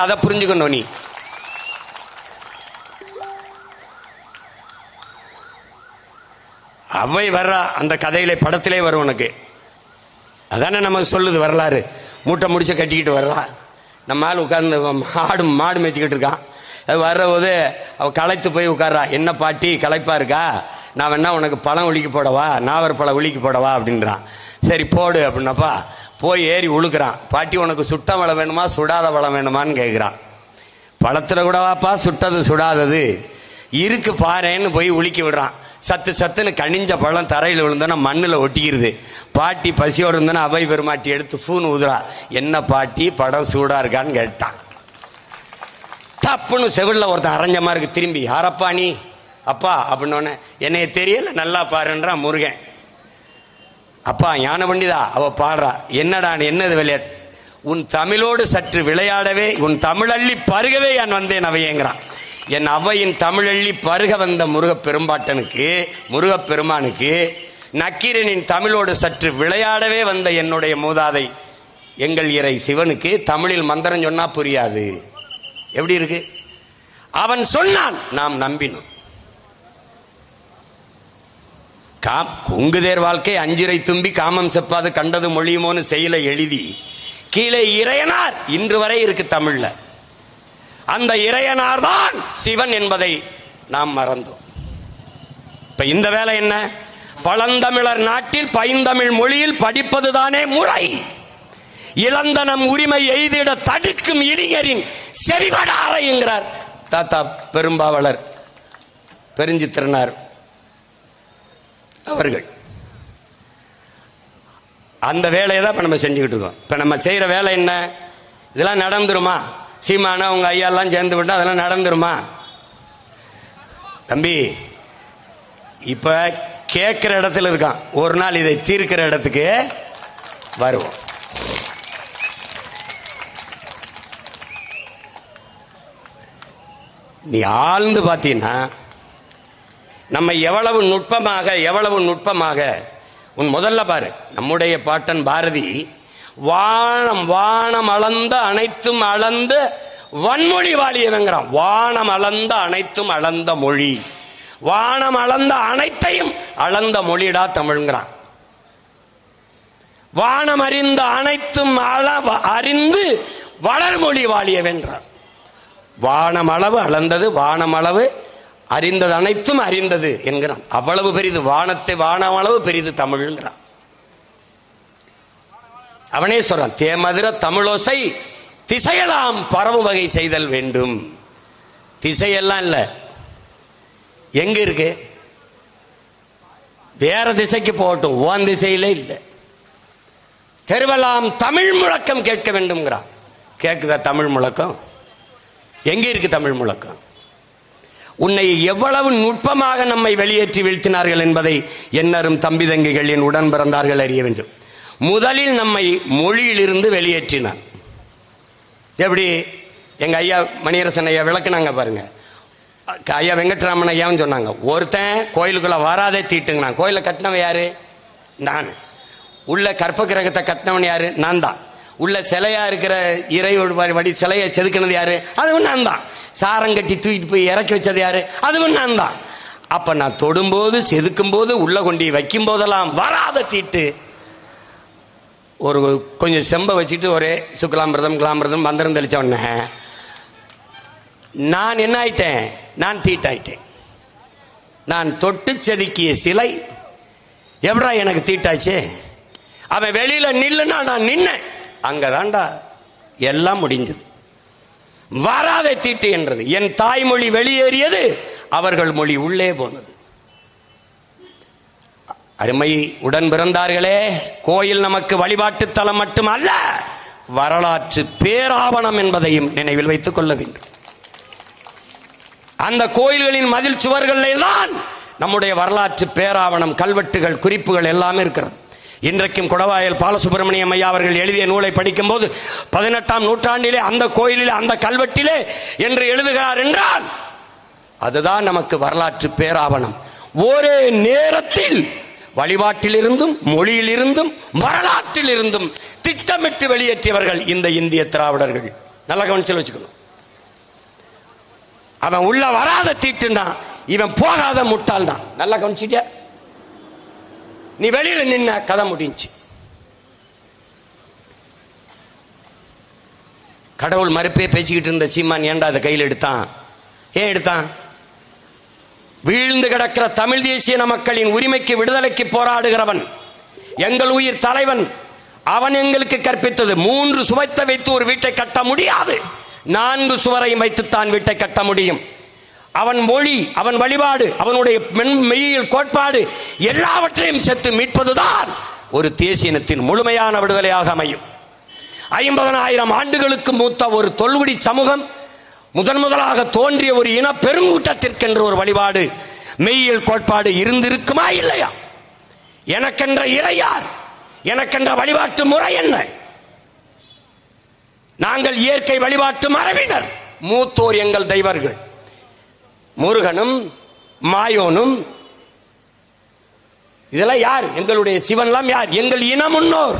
அதை புரிஞ்சுக்கணும். நீ அவை வர்றா அந்த கதையில படத்திலே வரும் உனக்கு. அதானே நமக்கு சொல்லுது வரலாறு. மூட்டை முடிச்சு கட்டிக்கிட்டு வர்றா, நம்ம ஆள் உட்கார்ந்து மாடு மேய்ச்சிக்கிட்டு இருக்கான். அது வர்றபோது அவ களைத்து போய் உட்கார்றா. என்ன பாட்டி களைப்பா இருக்கா, நான் வேணா உனக்கு பழம் உளிக்கு போடவா, நாவர் பழம் உளிக்கு போடவா அப்படின்றான். சரி போடு அப்படின்னப்பா போய் ஏறி உழுக்கிறான். பாட்டி உனக்கு சுட்ட பழம் வேணுமா சுடாத பழம் வேணுமான்னு கேட்கிறான். பழத்துல கூடவாப்பா சுட்டது சுடாதது இருக்கு பாருன்னு போய் உளிக்கி விடுறான். சத்துன்னு கனிஞ்ச பழம் தரையில் விழுந்தோன்னா மண்ணில் ஒட்டிக்கிறது. பாட்டி பசியோடு இருந்தோன்னா அவை பெருமாட்டி எடுத்து ஃபூன் ஊதுறா. என்ன பாட்டி படம் சூடா இருக்கான்னு கேட்டான். தப்புன்னு செவிலில் ஒருத்தன் அரைஞ்ச மாதிரி இருக்கு. திரும்பி யாரப்பா நீ அப்பா அப்படின்னோடனே என்னைய தெரியல நல்லா பாருன்றான் முருகன். அப்பா ஞான பண்டிதா அவ பாடுறா. என்னடா என்னது விளையாட்டு, உன் தமிழோடு சற்று விளையாடவே உன் தமிழள்ளி பருகவே நான் வந்தேன் அவையேங்கிறான். என் அவையின் தமிழள்ளி பருக வந்த முருகப்பெருமானுக்கு நக்கீரனின் தமிழோடு சற்று விளையாடவே வந்த என்னுடைய மூதாதை எங்கள் இறை சிவனுக்கு தமிழில் மந்திரம் சொன்னா புரியாது. எப்படி இருக்கு? அவன் சொன்னான், நாம் நம்பினோம். கொங்குதேர் வாழ்க்கை அஞ்சிரை தும்பி காமம் செப்பாது கண்டது மொழியுமோன்னு செயலை எழுதி கீழே இறையனார் இன்று வரை இருக்கு தமிழ்ல. அந்த இறையனார் தான் சிவன் என்பதை நாம் மறந்தோம். இப்ப இந்த வேலை என்ன? பழந்தமிழர் நாட்டில் பைந்தமிழ் மொழியில் படிப்பதுதானே முறை. இழந்த நம் உரிமை எய்திட தடுக்கும் இளைஞரின் செவிபடாரைங்கிறார் தாத்தா பெரும்பாவலர் பெருஞ்சித்திரனார் அவர்கள். அந்த வேலையை தான் இப்ப நம்ம செஞ்சுக்கிட்டு இருக்கோம். இப்ப நம்ம செய்யற வேலை என்ன? இதெல்லாம் நடந்துருமா? சீமான உங்க ஐயா எல்லாம் சேர்ந்து விட்டா அதெல்லாம் நடந்துருமா? தம்பி இப்ப கேட்கிற இடத்துல இருக்கான். ஒரு நாள் இதை தீர்க்கிற இடத்துக்கு வருவோம். நீ ஆழ்ந்து பார்த்தீங்கன்னா நம்ம எவ்வளவு நுட்பமாக உன் முதல்ல பாரு. நம்முடைய பாட்டன் பாரதி வானம் அளந்த அனைத்தும் அளந்த வன்மொழி வாழியவங்கிறான். வானம் அளந்த அனைத்தும் அளந்த மொழி, வானம் அளந்த அனைத்தையும் அளந்த மொழிடா தமிழ்ங்கிறான். வானம் அறிந்த அனைத்தும் அறிந்து வளர்மொழி வாழியவென்றான். வானமளவு அளந்தது, வானமளவு அறிந்தது, அனைத்தும் அறிந்தது என்கிறான். அவ்வளவு பெரிது வானத்தை, வானமளவு பெரிது தமிழ்ங்கிறான். அவனே சொல்றான், தேமதுர தமிழோசை திசையெல்லாம் பரவும் வகை செய்தல் வேண்டும். திசையெல்லாம் இல்ல, எங்க இருக்கு? வேற திசைக்கு போகட்டும், ஓன் திசையிலே இல்லை. தெருவெல்லாம் தமிழ் முழக்கம் கேட்க வேண்டும்ங்கிறான். கேட்குதா தமிழ் முழக்கம்? எங்க இருக்கு தமிழ் முழக்கம்? உன்னை எவ்வளவு நுட்பமாக நம்மை வெளியேற்றி வீழ்த்தினார்கள் என்பதை என்னரும் தம்பி தங்கைகள் என் உடன் பிறந்தார்கள் அறிய வேண்டும். முதலில் நம்மை மொழியிலிருந்து வெளியேற்றினார். எப்படி? எங்க ஐயா மணியரசன் ஐயா விளக்குனாங்க பாருங்க. ஐயா வெங்கட்ராமன் ஐயாவும் சொன்னாங்க, ஒருத்தன் கோயிலுக்குள்ள வராதே தீட்டுங்க. நான் கோயிலை கட்டினவன் யாரு? நான். உள்ள கற்ப கிரகத்தை கட்டினவன் யாரு? நான் தான். உள்ள சிலையா இருக்கிற இறை வடி சிலையை செதுக்கினது யாரு? அதுவும் நான் தான். சாரம் கட்டி தூக்கிட்டு போய் இறக்கி வச்சது யாரு? அதுவும் நான் தான். அப்ப நான் தொடும்போது, செதுக்கும் போது, உள்ள கொண்டு வைக்கும் போதெல்லாம் வராத தீட்டு. ஒரு கொஞ்சம் செம்ப வச்சுட்டு ஒரே சுக்லாமிரதம் கிளாமிரதம் மந்திரம் தெளிச்ச உடனே நான் என்ன ஆயிட்டேன்? நான் தீட்டாயிட்டேன். நான் தொட்டு செதுக்கிய சிலை எப்படா எனக்கு தீட்டாச்சு? அவன் வெளியில நில்லுன்னா நான் நின்னேன். அங்கதான்டா எல்லாம் முடிஞ்சது. வராதே தீட்டு என்றது. என் தாய்மொழி வெளியேறியது, அவர்கள் மொழி உள்ளே போனது. அருமை உடன் பிறந்தார்களே, கோயில் நமக்கு வழிபாட்டு தலம் மட்டுமல்ல, வரலாற்று பேராவணம் என்பதையும் நினைவில் வைத்துக் கொள்ள வேண்டும். அந்த கோயில்களின் மதில் சுவர்களிலே தான் நம்முடைய வரலாற்று பேராவணம், கல்வெட்டுகள், குறிப்புகள் எல்லாமே இருக்கிறது. இன்றைக்கும் குடவாயல் பாலசுப்பிரமணியம் ஐயா அவர்கள் எழுதிய நூலை படிக்கும் போது 18ஆம் நூற்றாண்டிலே அந்த கோயிலிலே அந்த கல்வெட்டிலே என்று எழுதுகிறார் என்றால் அதுதான் நமக்கு வரலாற்று பேராவணம். ஒரே நேரத்தில் வழிபாட்டிலிருந்தும், மொழியிலிருந்தும், வரலாற்றிலிருந்தும் திட்டமிட்டு வெளியேற்றியவர்கள் இந்த இந்திய திராவிடர்கள். நல்ல கவனிச்சு வச்சுக்கணும். அவன் உள்ள வராத தீட்டுனா இவன் போகாத முட்டாள் தான். நல்லா கவனிச்சிட்டியா? நீ வெளியில நின்ன கதை முடிஞ்சு. கடவுள் மறுப்பே பேசிக்கிட்டு இருந்த சீமான் ஏண்டா அதை கையில் எடுத்தான்? ஏன் எடுத்தான்? வீழ்ந்து கிடக்கிற தமிழ் தேசிய மக்களின் உரிமைக்கு, விடுதலைக்கு போராடுகிறவன், எங்கள் உயிர் தலைவன். அவன் எங்களுக்கு கற்பித்தது 3 சுவத்தை வைத்து ஒரு வீட்டை கட்ட முடியாது, 4 சுவரையும் வைத்துத்தான் வீட்டை கட்ட முடியும். அவன் மொழி, அவன் வழிபாடு, அவனுடைய மெய்யியல் கோட்பாடு எல்லாவற்றையும் சேர்த்து மீட்பதுதான் ஒரு தேசியனத்தின் முழுமையான விடுதலையாக அமையும். 50,000 ஆண்டுகளுக்கு மூத்த ஒரு தொல்குடி சமூகம், முதலாக தோன்றிய ஒரு இன பெருங்கூட்டத்திற்கென்று ஒரு வழிபாடு, மெய்யியல் கோட்பாடு இருந்திருக்குமா இல்லையா? எனக்கென்ற இறை யார்? எனக்கென்ற வழிபாட்டு முறை என்ன? நாங்கள் இயற்கை வழிபாட்டு மரபினர். மூத்தோர் எங்கள் தெய்வர்கள் முருகனும் மாயோனும். இதெல்லாம் யார்? எங்களுடைய சிவன்லாம் யார்? எங்கள் இன முன்னோர்.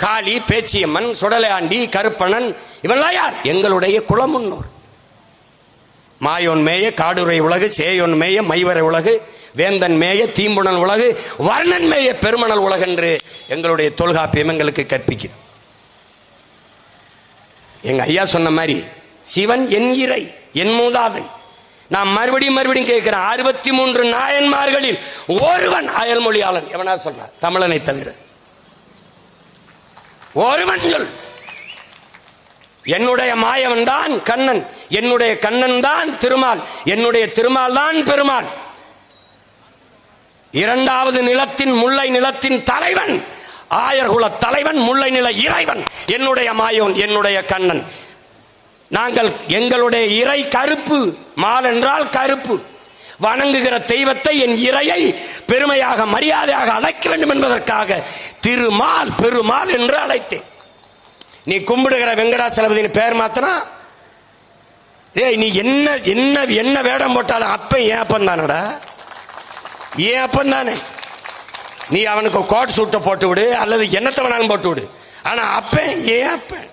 காளி, பேச்சியம்மன், சுடலையாண்டி, கருப்பணன், இவெல்லாம் யார்? எங்களுடைய குல முன்னோர். மாயோன் மேய காடுரை உலகு, சேயோன் மேய மைவரை உலகு, வேந்தன் மேய தீம்புணன் உலகு, வர்ணன் மேய பெருமணல் உலகு என்று எங்களுடைய தொல்காப்பியம் எங்களுக்கு கற்பிக்குது. எங்க ஐயா சொன்ன மாதிரி சிவன் என் இறை, என் மூதாதை. நான் மறுபடியும் கேட்கிறேன், 63 நாயன்மார்களில் ஒருவன் அயல்மொழியாளன் எவனா சொல்ற? தமிழனை தவிர ஒருவன் சொல். என்னுடைய மாயவன் தான் கண்ணன், என்னுடைய கண்ணன் தான் திருமால், என்னுடைய திருமால் தான் பெருமாள். 2வது நிலத்தின், முல்லை நிலத்தின் தலைவன், ஆயர்குல தலைவன், முல்லை நில இறைவன் என்னுடைய மாயோன், என்னுடைய கண்ணன். நாங்கள் எங்களுடைய இறை கருப்பு, மால் என்றால் கருப்பு. வணங்குகிற தெய்வத்தை, என் இறையை பெருமையாக, மரியாதையாக அழைக்க வேண்டும் என்பதற்காக திருமால், பெருமாள் என்று அழைத்தேன். நீ கும்பிடுகிற வெங்கடாச்சலபதி பேர் மாத்தனா, நீ என்ன என்ன என்ன வேடம் போட்டாலும் அப்ப ஏன் அப்பன் தானடா, ஏன் அப்பன் தானே. நீ அவனுக்கு கோட் சூட்டை போட்டு விடு, அல்லது என்னத்தை வேணாலும் போட்டு விடு, ஆனா அப்பன் ஏன் அப்பன்?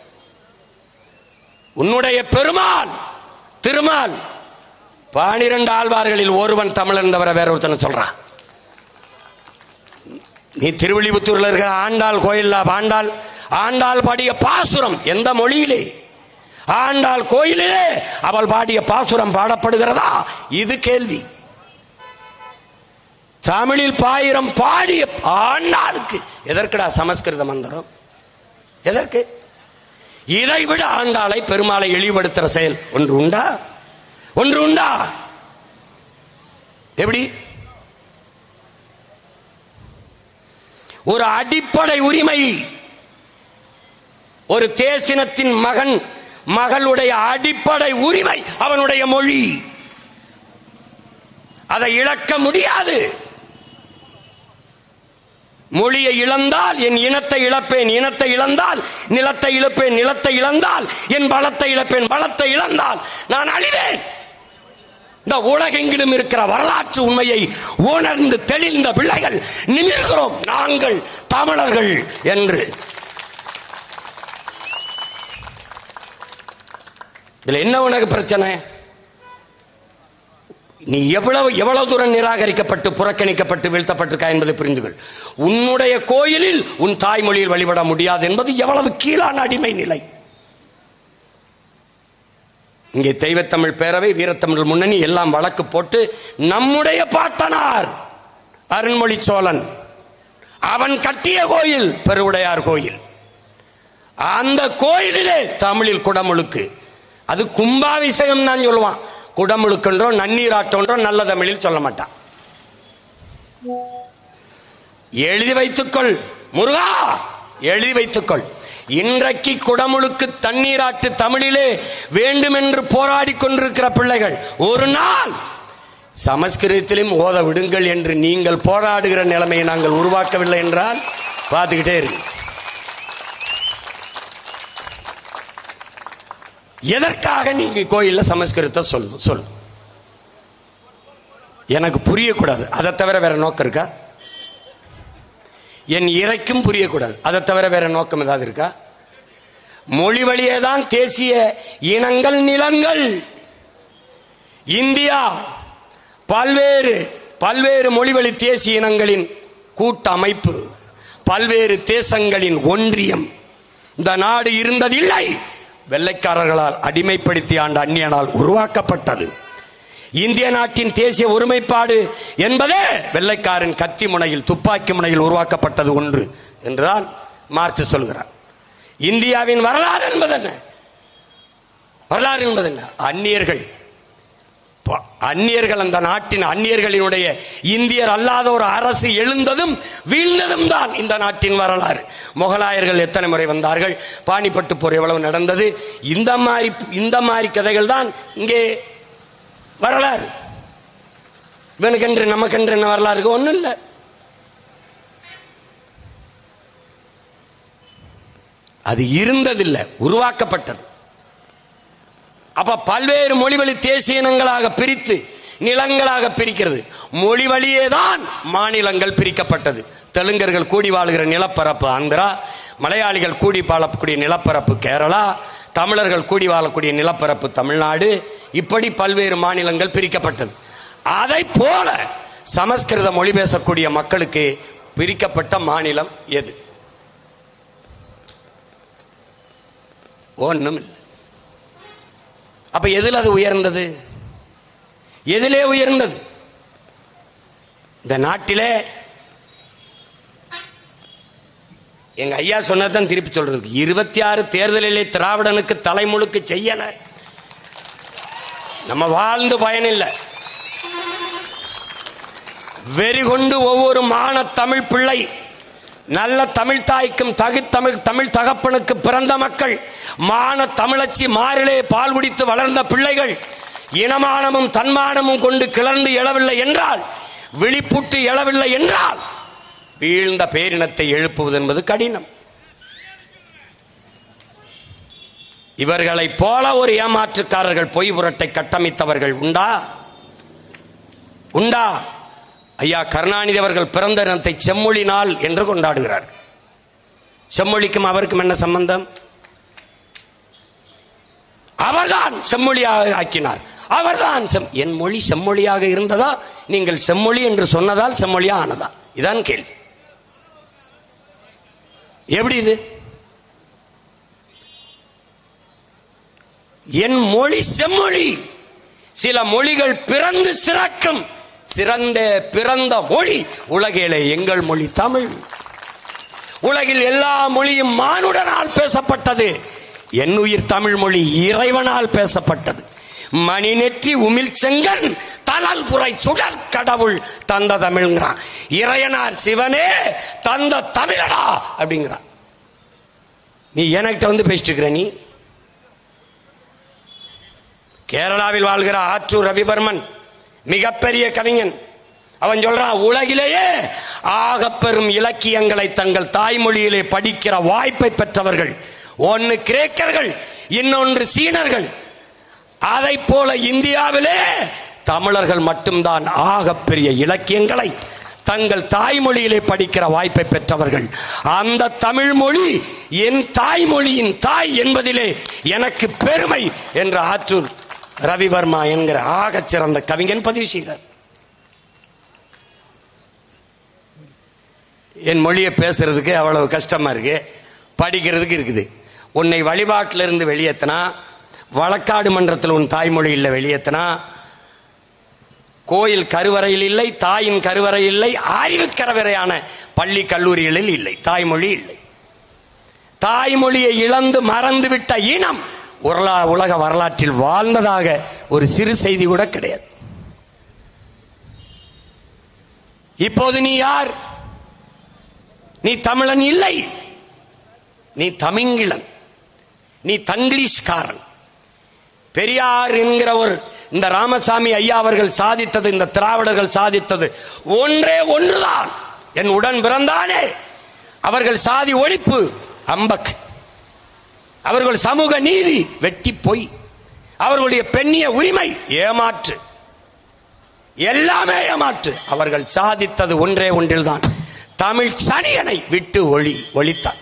உன்னுடைய பெருமாள் திருமால். 12 ஆழ்வார்களில் ஒருவன் தமிழன் தவிர வேற ஒருத்தனை சொல்றான். நீ திருவில்லிபுத்தூர்ல இருக்கிற ஆண்டாள் கோயில், ஆண்டாள் பாடிய பாசுரம் எந்த மொழியிலே? ஆண்டாள் கோயிலிலே அவள் பாடிய பாசுரம் பாடப்படுகிறதா? இது கேள்வி. தமிழில் 1000 பாடிய ஆண்டாளுக்கு எதற்குடா சமஸ்கிருத மந்திரம்? எதற்கு? இதை விட ஆண்டாளை, பெருமாளை இழிவுபடுத்துற செயல் ஒன்று உண்டா? ஒன்று உண்டா? எப்படி? ஒரு அடிப்படை உரிமை, ஒரு தேசினத்தின் மகன் மகளுடைய அடிப்படை உரிமை அவனுடைய மொழி. அதை இழக்க முடியாது. மொழியை இழந்தால் என் இனத்தை இழப்பேன், இனத்தை இழந்தால் நிலத்தை இழப்பேன், நிலத்தை இழந்தால் என் பலத்தை இழப்பேன், பலத்தை இழந்தால் நான் அழிவேன். இந்த உலகெங்கிலும் இருக்கிற வரலாற்று உண்மையை உணர்ந்து தெளிந்த பிள்ளைகள் நிமிர்கிறோம் நாங்கள் தமிழர்கள் என்று. இதுல என்ன உனக்கு பிரச்சனை? நீ எவ்வளவு தூரம் நிராகரிக்கப்பட்டு, புறக்கணிக்கப்பட்டு, வீழ்த்தப்பட்டிருக்கா என்பதை புரிந்துகள். உன்னுடைய கோயிலில் உன் தாய்மொழியில் வழிபட முடியாது என்பது எவ்வளவு கீழான அடிமை நிலை. இங்கே தெய்வத்தமிழ் பேரவை, வீரத்தமிழ் முன்னணி எல்லாம் வழக்கு போட்டு நம்முடைய பாட்டனார் அருண்மொழி சோழன் அவன் கட்டிய கோயில் பெருவுடையார் கோயில். அந்த கோயிலிலே தமிழில் குடமுழுக்கு, அது கும்பாபிஷேகம் தான் சொல்லுவான். குடமுழுக்கன்றோ நன்னீராட்டோன்றோ நல்ல தமிழில் சொல்ல மாட்டான். எழுதி வைத்துக்கொள் முருகா, எழுதி வைத்துக்கொள். இன்றைக்கு குடமுழுக்கு தண்ணீராட்டு தமிழிலே வேண்டுமென்று போராடி கொண்டிருக்கிற பிள்ளைகள் ஒரு நாள் சமஸ்கிருதத்திலும் ஓத விடுங்கள் என்று நீங்கள் போராடுகிற நிலைமையை நாங்கள் உருவாக்கவில்லை என்றால் பார்த்துக்கிட்டே இருக்கு. எதற்காக நீங்க கோயில்ல சமஸ்கிருதத்தை சொல்லு எனக்கு புரியக்கூடாது. அதை தவிர வேற நோக்கம் இருக்கா? என் இறைக்கும் புரியக்கூடாது. அதை தவிர வேற நோக்கம் ஏதாவது இருக்கா? மொழி வழியே தான் தேசிய இனங்கள் நிலங்கள். இந்தியா பல்வேறு மொழிவழி தேசிய இனங்களின் கூட்டமைப்பு, பல்வேறு தேசங்களின் ஒன்றியம். இந்த நாடு இருந்ததில்லை, வெள்ளைக்காரர்களால் அடிமைப்படுத்தி ஆண்ட அந்நியனால் உருவாக்கப்பட்டது. இந்திய நாட்டின் தேசிய ஒருமைப்பாடு என்பதே வெள்ளைக்காரன் கத்தி முனையில் துப்பாக்கி முனையில் உருவாக்கப்பட்டது ஒன்று என்றுதான் மார்க்ஸ் சொல்கிறார். இந்தியாவின் வரலாறு என்பது என்ன? வரலாறு என்பது என்ன? அந்நியர்கள் அந்த நாட்டின் அந்நியர்களினுடைய இந்தியர் அல்லாத ஒரு அரசு எழுந்ததும் வீழ்ந்ததும் தான் இந்த நாட்டின் வரலாறு. முகலாயர்கள் எத்தனை முறை வந்தார்கள், பானிபட்டு போர் எவ்வளவு நடந்தது, இந்த மாதிரி கதைகள் தான் இங்கே வரலாறு. இவனுக்கென்று நமக்கென்று என்ன வரலாறு இருக்கு? ஒண்ணும் இல்லை. அது இருந்ததில்லை, உருவாக்கப்பட்டது. அப்ப பல்வேறு மொழிவழி தேசிய இனங்களாக பிரித்து நிலங்களாக பிரிக்கிறது. மொழி வழியேதான் மாநிலங்கள் பிரிக்கப்பட்டது. தெலுங்கர்கள் கூடி வாழுகிற நிலப்பரப்பு ஆந்திரா, மலையாளிகள் கூடி வாழக்கூடிய நிலப்பரப்பு கேரளா, தமிழர்கள் கூடி வாழக்கூடிய நிலப்பரப்பு தமிழ்நாடு, இப்படி பல்வேறு மாநிலங்கள் பிரிக்கப்பட்டது. அதை போல சமஸ்கிருத மொழி பேசக்கூடிய மக்களுக்கு பிரிக்கப்பட்ட மாநிலம் எது? ஒண்ணும் இல்லை. அப்ப எதில் அது உயர்ந்தது? எதிலே உயர்ந்தது? இந்த நாட்டிலே எங்க ஐயா சொன்னதான் திருப்பி சொல்றது, 26 தேர்தலிலே திராவிடனுக்கு தலைமுழுக்கு செய்யல, நம்ம வாழ்ந்து பயனில்லை. வெறிகொண்டு ஒவ்வொரு மான தமிழ் பிள்ளை, நல்ல தமிழ் தாய்க்கும் தமிழ் தகப்பனுக்கு பிறந்த மக்கள், மான தமிழச்சி மாறிலே பால் குடித்து வளர்ந்த பிள்ளைகள் இனமானமும் தன்மானமும் கொண்டு கிளர்ந்து எழவில்லை என்றால், விழிப்புட்டு எழவில்லை என்றால், வீழ்ந்த பேரினத்தை எழுப்புவது என்பது கடினம். இவர்களைப் போல ஒரு ஏமாற்றுக்காரர்கள், பொய் புரட்டை கட்டமைத்தவர்கள் உண்டா? உண்டா? ஐயா கருணாநிதி அவர்கள் பிறந்த தினத்தை செம்மொழி நாள் என்று கொண்டாடுகிறார். செம்மொழிக்கும் அவருக்கும் என்ன சம்பந்தம்? அவர்தான் செம்மொழியாக ஆக்கினார். அவர்தான் என் மொழி செம்மொழியாக இருந்ததா, நீங்கள் செம்மொழி என்று சொன்னதால் செம்மொழியா ஆனதா? இதான் கேள்வி. எப்படி இது? என் மொழி செம்மொழி. சில மொழிகள் பிறந்து சிறக்கும், பிறந்த மொழி உலகிலே எங்கள் மொழி தமிழ். உலகில் எல்லா மொழியும் மானுடனால் பேசப்பட்டது, என் உயிர் தமிழ் மொழி இறைவனால் பேசப்பட்டது. மணி நெற்றி உமிழ் செங்கன் தனல் புரை சுடர் கடவுள் தந்த தமிழ்ங்கிறான். இறையனார் சிவனே தந்த தமிழடா அப்படிங்கிறான். நீ என்கிட்ட வந்து பேசிட்டு இருக்கிற. நீ கேரளாவில் வாழ்கிற ஆற்றூர் ரவிவர்மன் மிகப்பெரிய கவிஞன். அவன் சொல்றான், உலகிலேயே ஆகப்பெரும் இலக்கியங்களை தங்கள் தாய்மொழியிலே படிக்கிற வாய்ப்பை பெற்றவர்கள் ஒன்னு கிரேக்கர்கள், இன்னொன்று சீனர்கள். அதை போல இந்தியாவிலே தமிழர்கள் மட்டும்தான் ஆகப்பெரிய இலக்கியங்களை தங்கள் தாய்மொழியிலே படிக்கிற வாய்ப்பை பெற்றவர்கள். அந்த தமிழ் மொழி என் தாய்மொழியின் தாய் என்பதிலே எனக்கு பெருமை என்று ஆற்றூர் ரவிவர்மா என்கிற ஆகச் சிறந்த கவிஞன் பதிவு செய்தார். என் மொழியை பேசுறதுக்கு அவ்வளவு கஷ்டமா இருக்கு, படிக்கிறதுக்கு இருக்குது. உன்னை வழிபாட்டிலிருந்து வெளியேற்றினா, வழக்காடு மன்றத்தில் உன் தாய்மொழி இல்லை வெளியேற்றினா, கோயில் கருவறையில் இல்லை, தாயின் கருவறை இல்லை, அறிவு கருவறையான பள்ளி கல்லூரிகளில் இல்லை, தாய்மொழி இல்லை. தாய்மொழியை இழந்து மறந்துவிட்ட இனம் உலக வரலாற்றில் வாழ்ந்ததாக ஒரு சிறு செய்தி கூட கிடையாது. இப்போது நீ யார்? நீ தமிழன் இல்லை, நீ தமிங்கிலன், நீ தங்கிலீஷ்காரன். பெரியார் என்கிற ஒரு இந்த ராமசாமி ஐயா அவர்கள் சாதித்தது, இந்த திராவிடர்கள் சாதித்தது ஒன்றே ஒன்றுதான். என் உடன் பிறந்தானே அவர்கள் சாதி ஒழிப்பு அம்பக், அவர்கள் சமூக நீதி வெட்டி பொய், அவர்களுடைய பெண்ணிய உரிமை ஏமாற்று, எல்லாமே ஏமாற்று. அவர்கள் சாதித்தது ஒன்றே ஒன்றில்தான், தமிழ் சனியனை விட்டு ஒழித்தான்.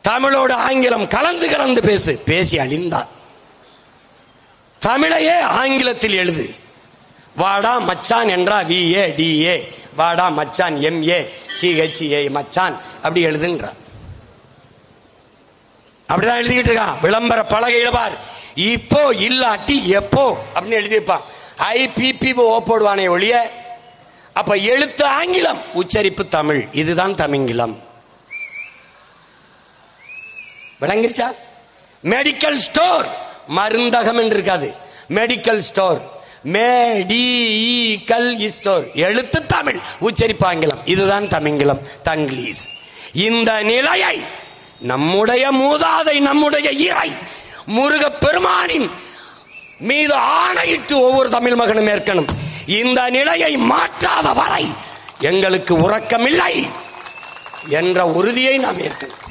தமிழோடு ஆங்கிலம் கலந்து கலந்து பேசி அழிந்தான். தமிழையே ஆங்கிலத்தில் எழுது. வாடா மச்சான் என்றா VADA, வாடா மச்சான் MACHA மச்சான் அப்படி எழுதுன்ற. அப்படிதான் எழுதிக்கிட்டு இருக்கான். விளம்பர பலகையில பார், இப்போ இல்லாட்டி எப்போ அப்படின்னு எழுதியிருப்பான். IPPO போடுவானே ஒழிய, அப்ப எழுத்து ஆங்கிலம், உச்சரிப்பு தமிழ். இதுதான் தமிங்கிலம். விளங்கிருச்சா? மெடிக்கல் ஸ்டோர், மருந்தகம் என்று இருக்காது, மெடிக்கல் ஸ்டோர், மேடிக்கல் ஸ்டோர், எழுத்து தமிழ், உச்சரிப்பு ஆங்கிலம். இதுதான் தமிங்கிலம், தங்கிலீஷ். இந்த நிலையை நம்முடைய மூதாதை, நம்முடைய இறை முருக பெருமானின் மீது ஆணையிட்டு ஒவ்வொரு தமிழ் மகனும் ஏற்கணும். இந்த நிலையை மாற்றாத வரை எங்களுக்கு உறக்கமில்லை என்ற உறுதியை நாம் ஏற்கணும்.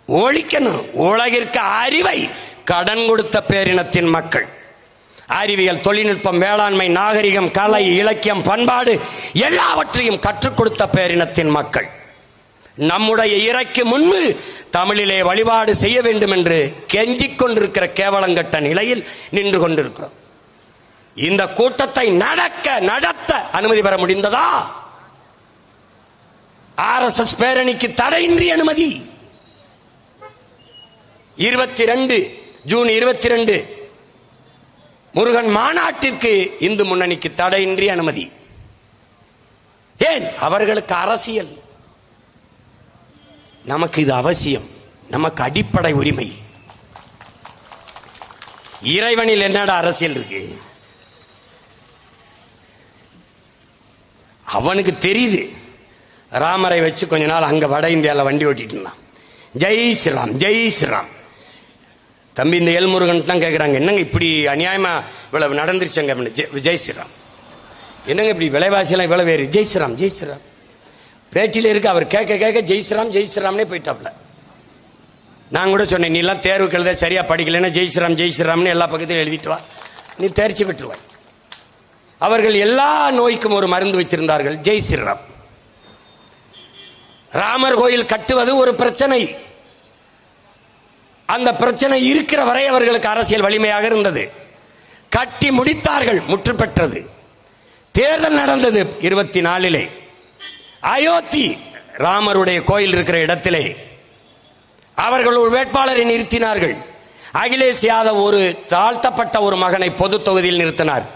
ஒழிக்கணும். உலகிற்கு அறிவை கடன் கொடுத்த பேரினத்தின் மக்கள், அறிவியல், தொழில்நுட்பம், வேளாண்மை, நாகரிகம், கலை, இலக்கியம், பண்பாடு எல்லாவற்றையும் கற்றுக் கொடுத்த பேரினத்தின் மக்கள் நம்முடைய இறைக்கு முன்பு தமிழிலே வழிபாடு செய்ய வேண்டும் என்று கெஞ்சிக் கொண்டிருக்கிற கேவலங்கட்ட நிலையில் நின்று கொண்டிருக்கிறோம். இந்த கூட்டத்தை நடத்த அனுமதி பெற முடிந்ததா? RSS பேரணிக்கு தடையின்றி அனுமதி. 22 ஜூன் 22 முருகன் மாநாட்டிற்கு இந்து முன்னணிக்கு தடையின்றி அனுமதி. ஏன்? அவர்களுக்கு அரசியல், நமக்கு இது அவசியம், நமக்கு அடிப்படை உரிமை. இறைவனில் என்னடா அரசியல் இருக்கு? அவனுக்கு தெரியுது. ராமரை வச்சு கொஞ்ச நாள் அங்க வட இந்தியாவில் வண்டி ஓட்டிட்டு இருந்தான். ஜெய் ஸ்ரீராம், ஜெய் ஸ்ரீராம். தம்பி, இந்த எல்முருகன் தான் கேட்குறாங்க, என்னங்க இப்படி அநியாயமா இவ்வளவு நடந்துருச்சுங்க? ஜெய் ஸ்ரீராம். என்னங்க இப்படி விலைவாசியெல்லாம் இவ்வளவு வேறு? ஜெய் ஸ்ரீராம், ஜெய் ஸ்ரீராம். பேட்டியில் இருக்கு. அவர் கேட்க ஜெய் ஸ்ரீராம், ஜெய் ஸ்ரீராம்னே போயிட்டாப்ல. நான் கூட சொன்னேன், நீ எல்லாம் தேர்வுக்கு எழுத சரியா படிக்கலன்னா ஜெய் ஸ்ரீராம், ஜெய் ஸ்ரீராம்னு எல்லா பக்கத்திலும் எழுதிட்டு வா, நீ தேர்ச்சி பெற்றுவாய். அவர்கள் எல்லா நோய்க்கும் ஒரு மருந்து வச்சிருந்தார்கள், ஜெய் ஸ்ரீராம். ராமர் கோயில் கட்டுவது ஒரு பிரச்சனை. அந்த பிரச்சனை இருக்கிற வரை அவர்களுக்கு அரசியல் வலிமையாக இருந்தது. கட்டி முடித்தார்கள், முற்று பெற்றது. தேர்தல் நடந்தது 24. அயோத்தி ராமருடைய கோயில் இருக்கிற இடத்திலே அவர்கள் ஒரு வேட்பாளரை நிறுத்தினார்கள். அகிலேஷ் யாதவ் ஒரு தாழ்த்தப்பட்ட ஒரு மகனை பொது தொகுதியில் நிறுத்தினார்.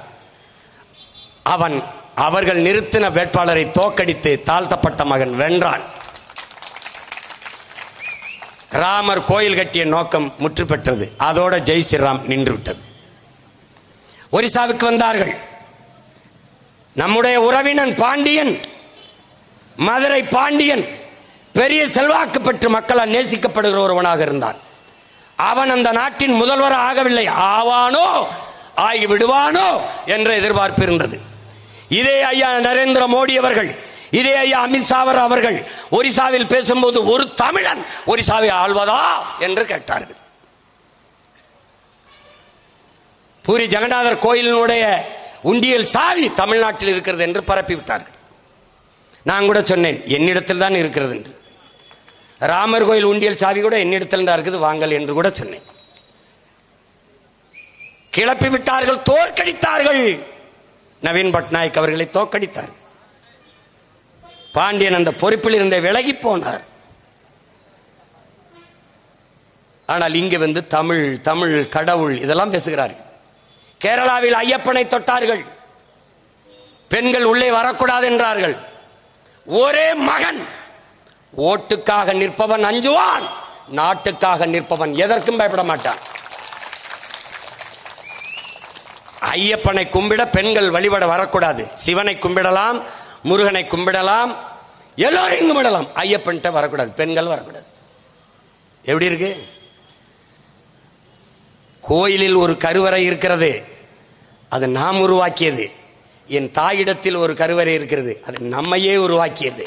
அவர்கள் நிறுத்தின வேட்பாளரை தோக்கடித்து தாழ்த்தப்பட்ட மகன் வென்றான். ராமர் கோயில் கட்டிய நோக்கம் முற்று பெற்றது. அதோட ஜெய் ஸ்ரீராம் நின்று விட்டது. ஒரிசாவுக்கு வந்தார்கள். நம்முடைய உறவினன் பாண்டியன், மதுரை பாண்டியன் பெரிய செல்வாக்கு பெற்று மக்களால் நேசிக்கப்படுகிற ஒருவனாக இருந்தான். அவன் அந்த நாட்டின் முதல்வர் ஆகவில்லை, ஆவானோ ஆகிவிடுவானோ என்ற எதிர்பார்ப்பு இருந்தது. இதே ஐயா நரேந்திர மோடி அவர்கள், இதே ஐயா அமித்ஷா அவர்கள் ஒரிசாவில் பேசும்போது ஒரு தமிழன் ஒரிசாவை ஆள்வதா என்று கேட்டார்கள். பூரி ஜெகநாதர் கோயிலினுடைய உண்டியல் சாவி தமிழ்நாட்டில் இருக்கிறது என்று பரப்பிவிட்டார்கள். நான் கூட சொன்னேன், என்னிடத்தில் தான் இருக்கிறது என்று. ராமர் கோயில் உண்டியல் சாவி கூட என்னிடத்தில் தான் இருக்குது, வாங்கல் என்று கூட சொன்னேன். கிளப்பி விட்டார்கள், தோற்கடித்தார்கள். நவீன் பட்நாயக் அவர்களை தோற்கடித்தார்கள். பாண்டியன் அந்த பொறுப்பில் இருந்த விலகி போனார். ஆனால் இங்கு வந்து தமிழ் தமிழ் கடவுள் இதெல்லாம் பேசுகிறார்கள். கேரளாவில் ஐயப்பனை தொட்டார்கள், பெண்கள் உள்ளே வரக்கூடாது என்றார்கள். ஒரே மகன், ஓட்டுக்காக நிற்பவன் அஞ்சுவான், நாட்டுக்காக நிற்பவன் எதற்கும் பயப்பட மாட்டான். ஐயப்பனை கும்பிட பெண்கள் வழிபட வரக்கூடாது. சிவனை கும்பிடலாம், முருகனை கும்பிடலாம், எல்லோரையும் கும்பிடலாம். ஐயப்பன்ட்ட வரக்கூடாது, பெண்கள் வரக்கூடாது. எப்படி இருக்கு? கோயிலில் ஒரு கருவறை இருக்கிறது, அது நாம் உருவாக்கியது. என் தாயிடத்தில் ஒரு கருவறை இருக்கிறது, அது நம்மையே உருவாக்கியது.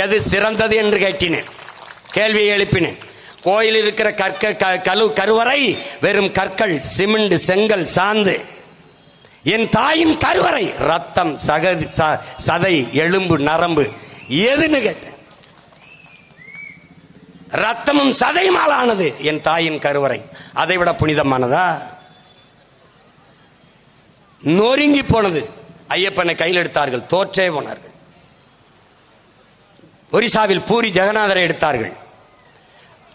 எது சிறந்தது என்று கேட்டினேன், கேள்வியை எழுப்பினேன். கோயில் இருக்கிற கருவறை வெறும் கற்கள், சிமெண்ட், செங்கல், சாந்து. என் தாயின் கருவறை ரத்தம், சதை, எலும்பு, நரம்பு. எதுன்னு கேட்டேன். ரத்தமும் சதையுமாலானது என் தாயின் கருவறை. அதை விட புனிதமானதா? நொறுங்கி போனது. ஐயப்பனை கையில் எடுத்தார்கள், தோற்றே போனார்கள். ஒரிசாவில் பூரி ஜெகநாதரை எடுத்தார்கள்.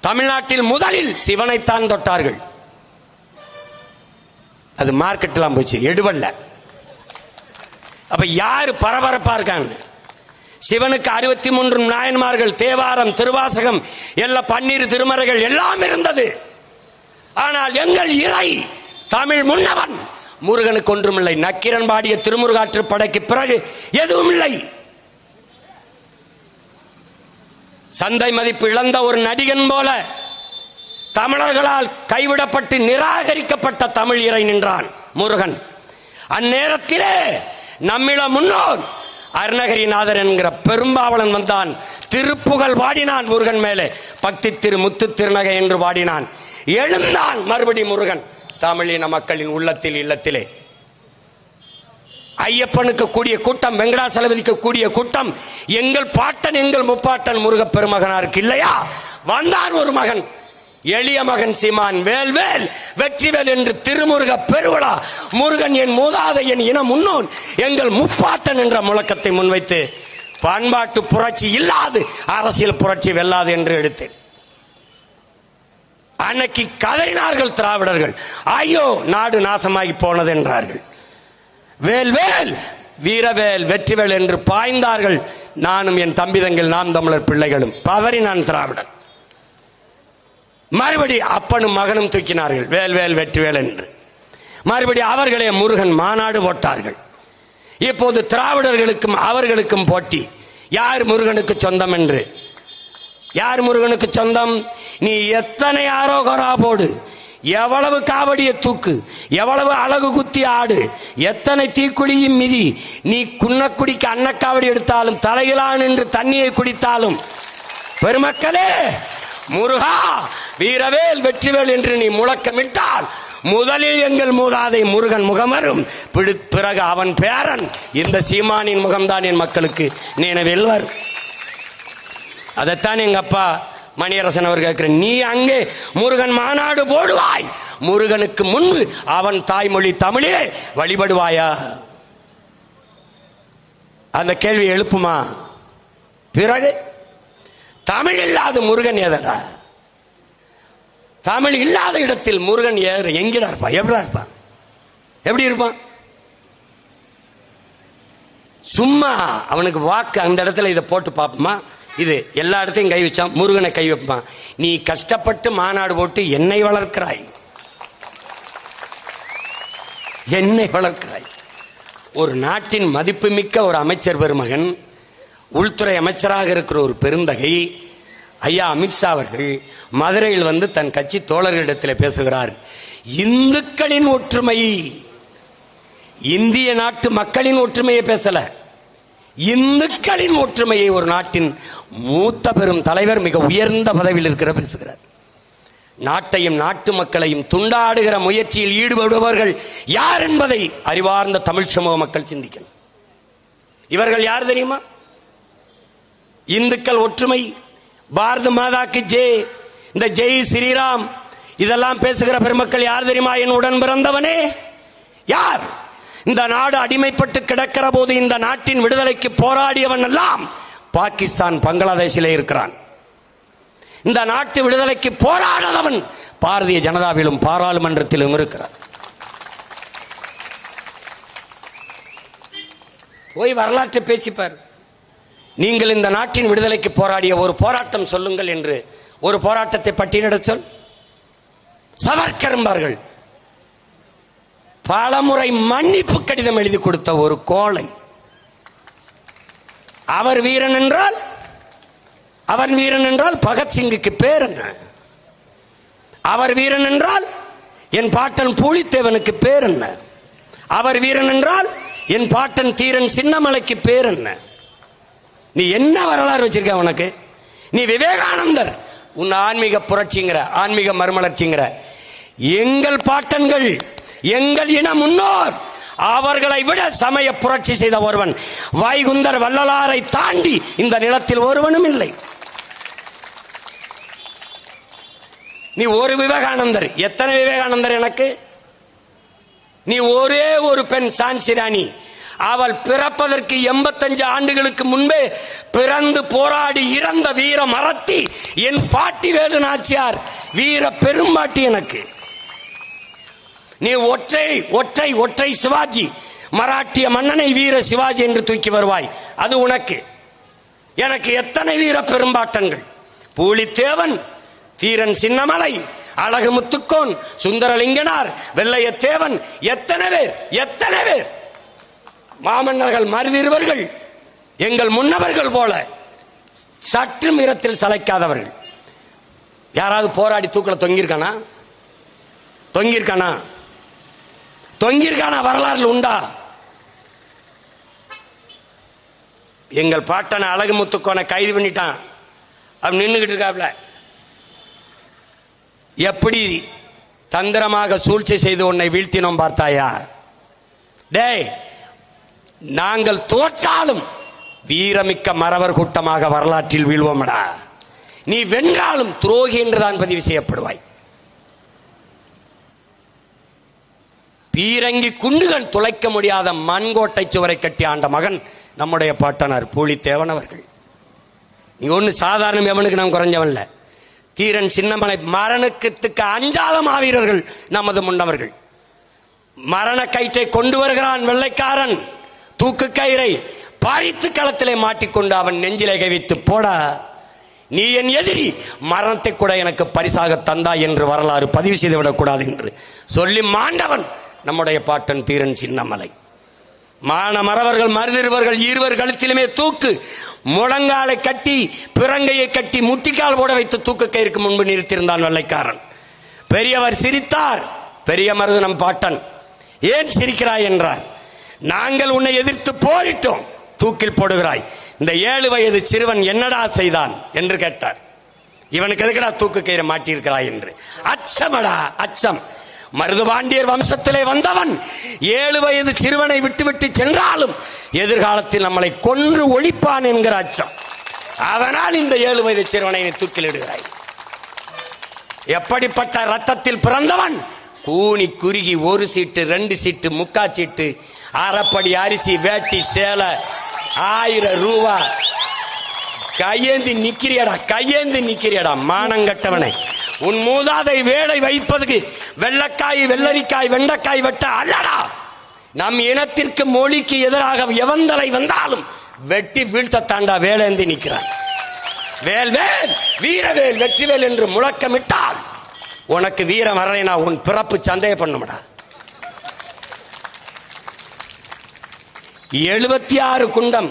தமிழ்நாட்டில் முதலில் சிவனைத்தான் தொட்டார்கள். அது மார்க்கெட்லாம் போச்சு, எடுவல்ல. அப்ப யாரு பரபரப்பா இருக்காங்க? சிவனுக்கு 63 நாயன்மார்கள், தேவாரம், திருவாசகம், எல்லா 12 திருமறைகள் எல்லாம் இருந்தது. ஆனால் எங்கள் இறை தமிழ் முன்னவன் முருகனுக்கு ஒன்றுமில்லை. நக்கீரன் பாடிய திருமுருகாற்று படைக்கு பிறகு எதுவும் இல்லை. சந்தை மதிப்பு இழந்த ஒரு நடிகன் போல தமிழர்களால் கைவிடப்பட்டு நிராகரிக்கப்பட்ட தமிழ் இறை நின்றான் முருகன். அந்நேரத்திலே நம்மிட முன்னோர் அருணகிரிநாதர் என்கிற பெரும்பாவளன் வந்தான். திருப்புகழ் பாடினான் முருகன் மேலே. பக்தி திரு முத்து திருநகை என்று பாடினான். எழுந்தான் மறுபடி முருகன் தமிழின மக்களின் உள்ளத்தில், இல்லத்திலே. ஐயப்பனுக்கு கூடிய கூட்டம், வெங்கடாசலபதிக்கு கூடிய கூட்டம் எங்கள் பாட்டன், எங்கள் முப்பாட்டன் முருக பெருமகனாருக்கு இல்லையா? வந்தான் ஒரு மகன், எளிய மகன் சீமான். வேல் வேல் வெற்றிவேல் என்று திருமுருக பெருவிழா. முருகன் என் மூதாதை, என் இன முன்னோன், எங்கள் முப்பாட்டன் என்ற முழக்கத்தை முன்வைத்து பண்பாட்டு புரட்சி இல்லாது அரசியல் புரட்சி வெல்லாது என்று எடுத்தேன். அன்னைக்கு கதறினார்கள் திராவிடர்கள். ஐயோ நாடு நாசமாகி போனது என்றார்கள். வேல் வேல் வீரவேல் வெற்றிவேல் என்று பாய்ந்தார்கள். நானும் என் தம்பிதங்கள், நாம் தமிழர் பிள்ளைகளும் பதறினான் திராவிடன். மறுபடி அப்பனும் மகனும் தூக்கினார்கள் வேல் வேல் வெற்றிவேல் என்று. மறுபடி அவர்களே முருகன் மாநாடு போட்டார்கள். இப்போது திராவிடர்களுக்கும் அவர்களுக்கும் போட்டி, யார் முருகனுக்கு சொந்தம் என்று. யார் முருகனுக்கு சொந்தம்? நீ எத்தனை ஆரோகரா போடு, எவ்வளவு காவடிய தூக்கு, எவ்வளவு அழகு குத்தி ஆடு, எத்தனை தீக்குழியும் மிதி, நீ குன்னக்குடிக்கு அன்னக்காவடி எடுத்தாலும், தலையிலான் என்று தண்ணியை குடித்தாலும், பெருமக்களே முருகா வீரவேல் வெற்றிவேல் என்று நீ முழக்கமிட்டால் முதலில் எங்கள் மூதாதை முருகன் முகமரும், பிறகு அவன் பேரன் இந்த சீமானின் முகம்தான் என் மக்களுக்கு நினைவில் வரும். அதைத்தான் எங்க அப்பா மணியரசன் அவர் கேட்கிற, நீ அங்கே முருகன் மாநாடு போடுவாய், முருகனுக்கு முன்பு அவன் தாய்மொழி தமிழே வழிபடுவாயா? அந்த கேள்வி எழுப்புமா? பிறகு தமிழ் இல்லாத முருகன் ஏதடா? தமிழ் இல்லாத இடத்தில் முருகன் எங்கடா இருப்பான்? எப்படா இருப்பான்? எப்படி இருப்பான்? சும்மா அவனுக்கு வாக்கு அந்த இடத்துல இதை போட்டு பார்ப்போமா? இது எல்லா இடத்தையும் கை வச்சான், முருகனை கை வைப்பான். நீ கஷ்டப்பட்டு மாநாடு போட்டு என்னை வளர்க்கிறாய், என்னை வளர்க்கிறாய். ஒரு நாட்டின் மதிப்புமிக்க ஒரு அமைச்சர் பெருமகன், உள்துறை அமைச்சராக இருக்கிற ஒரு பெருந்தகை ஐயா அமித்ஷா அவர்கள் மதுரையில் வந்து தன் கட்சி தோழர்களிடத்தில் பேசுகிறார். இந்துக்களின் ஒற்றுமை, இந்திய நாட்டு மக்களின் ஒற்றுமையை பேசல, இந்துக்களின் ஒற்றுமையை ஒரு நாட்டின் மூத்த பெரும் தலைவர், மிக உயர்ந்த பதவியில் இருக்கிற பேசுகிறார். நாட்டையும் நாட்டு மக்களையும் துண்டாடுகிற முயற்சியில் ஈடுபடுபவர்கள் யார் என்பதை அறிவார்ந்த தமிழ் சமூக மக்கள் சிந்திக்கணும். இவர்கள் யார் தெரியுமா? இந்துக்கள் ஒற்றுமை, பாரத மாதாக்கு ஜெய், இந்த ஜெய் ஸ்ரீராம் இதெல்லாம் பேசுகிற பெருமக்கள் யார் தெரியுமா? என் உடன் பிறந்தவனே யார்? இந்த நாடு அடிமைப்பட்டு கிடக்கிற போது இந்த நாட்டின் விடுதலைக்கு போராடியவன் எல்லாம் பாகிஸ்தான், பங்களாதேஷிலே இருக்கிறான். இந்த நாட்டு விடுதலைக்கு போராடாதவன் பாரதிய ஜனதாவிலும் பாராளுமன்றத்திலும் இருக்கிறார். போய் வரலாற்றை பேசிப்பார். நீங்கள் இந்த நாட்டின் விடுதலைக்கு போராடிய ஒரு போராட்டம் சொல்லுங்கள் என்று ஒரு போராட்டத்தை பட்டியலிட சொல். சவர்க்கர் என்பார்கள். பலமுறை மன்னிப்பு கடிதம் எழுதி கொடுத்த ஒரு கோழை. அவர் வீரன் என்றால், அவன் வீரன் என்றால் பகத்சிங்குக்கு பேர் என்ன? அவர் வீரன் என்றால் என் பாட்டன் பூலித்தேவனுக்கு பேர் என்ன? அவர் வீரன் என்றால் என் பாட்டன் தீரன் சின்னமலைக்கு பேர் என்ன? நீ என்ன வரலாறு வச்சிருக்க உனக்கு? நீ விவேகானந்தர், உன் ஆன்மீக புரட்சிங்கிற, ஆன்மீக மறுமலர்ச்சிங்கிற. எங்கள் பாட்டன்கள், எங்கள் இன முன்னோர், அவர்களை விட சமய புரட்சி செய்த ஒருவன் வைகுந்தர் வள்ளலாரை தாண்டி இந்த நிலத்தில் ஒருவனும் இல்லை. நீ ஒரு விவேகானந்தர், எத்தனை விவேகானந்தர் எனக்கு? நீ ஒரே ஒரு பெண் சான்சி ராணி, அவள் பிறப்பதற்கு 85 ஆண்டுகளுக்கு முன்பே பிறந்து போராடி இறந்த வீர மரத்தி என் பாட்டி வேலு நாச்சியார், வீர பெரும்பாட்டி எனக்கு. நீ ஒற்றை ஒற்றை ஒற்றை சிவாஜி, மராட்டிய மன்னனை வீர சிவாஜி என்று தூக்கி வருவாய், அது உனக்கு. எனக்கு எத்தனை வீர பெரும்பாட்டங்கள்! பூலித்தேவன், தீரன் சின்னமலை, அழகு முத்துக்கோன், சுந்தரலிங்கனார், வெள்ளையத்தேவன், எத்தனை பேர், எத்தனை பேர்! மாமன்னர்கள், மருதிருவர்கள், எங்கள் முன்னவர்கள் போல சற்று மிரத்தில் சளைக்காதவர்கள். யாராவது போராடி தூக்கல தொங்கியிருக்கானா? தொங்கியிருக்கானா? தொங்கியிருக்கானா? வரலாறுல உண்டா? எங்கள் பாட்டனை அழகு முத்துக்கோனை கைது பண்ணிட்டான். அவன் நின்றுகிட்டு இருக்காப்ல. எப்படி தந்திரமாக சூழ்ச்சி செய்து உன்னை வீழ்த்தினோம் பார்த்தாயா? டேய், நாங்கள் தோற்றாலும் வீரமிக்க மறவர் கூட்டமாக வரலாற்றில் வீழ்வோமடா. நீ வென்றாலும் துரோகி என்றுதான் பதிவு செய்யப்படுவாய். பீரங்கி குண்டுகள் துளைக்க முடியாத மண்கோட்டை சுவரை கட்டி ஆண்ட மகன் நம்முடைய பாட்டனார் பூலித்தேவன் அவர்கள். நீ ஒன்னு சாதாரண எவனுக்கு நாம் குறைஞ்சவன்ல. தீரன் சின்னமலை மரணத்துக்கு அஞ்சாத மாவீரர்கள் நமது முன்னவர்கள். மரண கயிற்றை கொண்டு வருகிறான் வெள்ளைக்காரன், தூக்கு கயிறை பறித்து களத்திலே மாட்டிக்கொண்டு அவன் நெஞ்சிலே கைவித்து, போடா நீ என் எதிரி, மரணத்தை கூட எனக்கு பரிசாக தந்தாய் என்று வரலாறு பதிவு செய்துவிடக் கூடாது என்று சொல்லி மாண்டவன் நம்முடைய பாட்டன் தீரன் சின்னமலை. மான மறவர்கள், மருதிருவர்கள் இருவர் கழுத்திலுமே தூக்கு, முழங்காலை கட்டி பிறங்கையை கட்டி முட்டிக்கால் போட வைத்து தூக்கு கயிறுக்கு முன்பு நிறுத்தியிருந்தான் வெள்ளைக்காரன். பெரியவர் சிரித்தார். பெரிய மருது நம் பாட்டன், ஏன் சிரிக்கிறாய் என்றார். நாங்கள் உன்னை எதிர்த்து போரிட்டோம், தூக்கில் போடுகிறாய், இந்த 7 வயது சிறுவன் என்னடா செய்தான் என்று கேட்டார். இவனுக்கு எதுக்கடா தூக்கு கயிறு மாட்டியிருக்கிறாய் என்று. அச்சமடா அச்சம். மருதுபாண்டியர் வம்சத்திலே வந்தவன் 7 வயது சிறுவனை விட்டுவிட்டு சென்றாலும் எதிர்காலத்தில் நம்மளை கொன்று ஒழிப்பான் என்கிற அச்சம். அதனால் இந்த 7 வயது சிறுவனை தூக்கிலிடுகிறாய். எப்படிப்பட்ட ரத்தத்தில் பிறந்தவன்! கூனி குறுகி 1 சீட்டு 2 சீட்டு முக்கா சீட்டு, அரைப்படி அரிசி, வேட்டி, சேலை, 1000 ரூபாய் கையேந்தி நிக்கிறியடா, கையேந்தி நிக்கிறியடா மானங்கட்டவனை. உன் மூதாதை வேலை வைப்பதுக்கு வெள்ளக்காய், வெள்ளரிக்காய், வெண்டைக்காய் வெட்ட அல்லடா. நம் இனத்திற்கு மொழிக்கு எதிராக எவந்தலை வந்தாலும் வெட்டி வீழ்த்த தாண்டா வேலேந்தி நிற்கிறான். வேல்வேல் வீரவேல் வெற்றிவேல் என்று முழக்கமிட்டால் உனக்கு வீரம் வரலைனா உன் பிறப்பு சந்தேகம் பண்ணுமடா. 76 குண்டம்,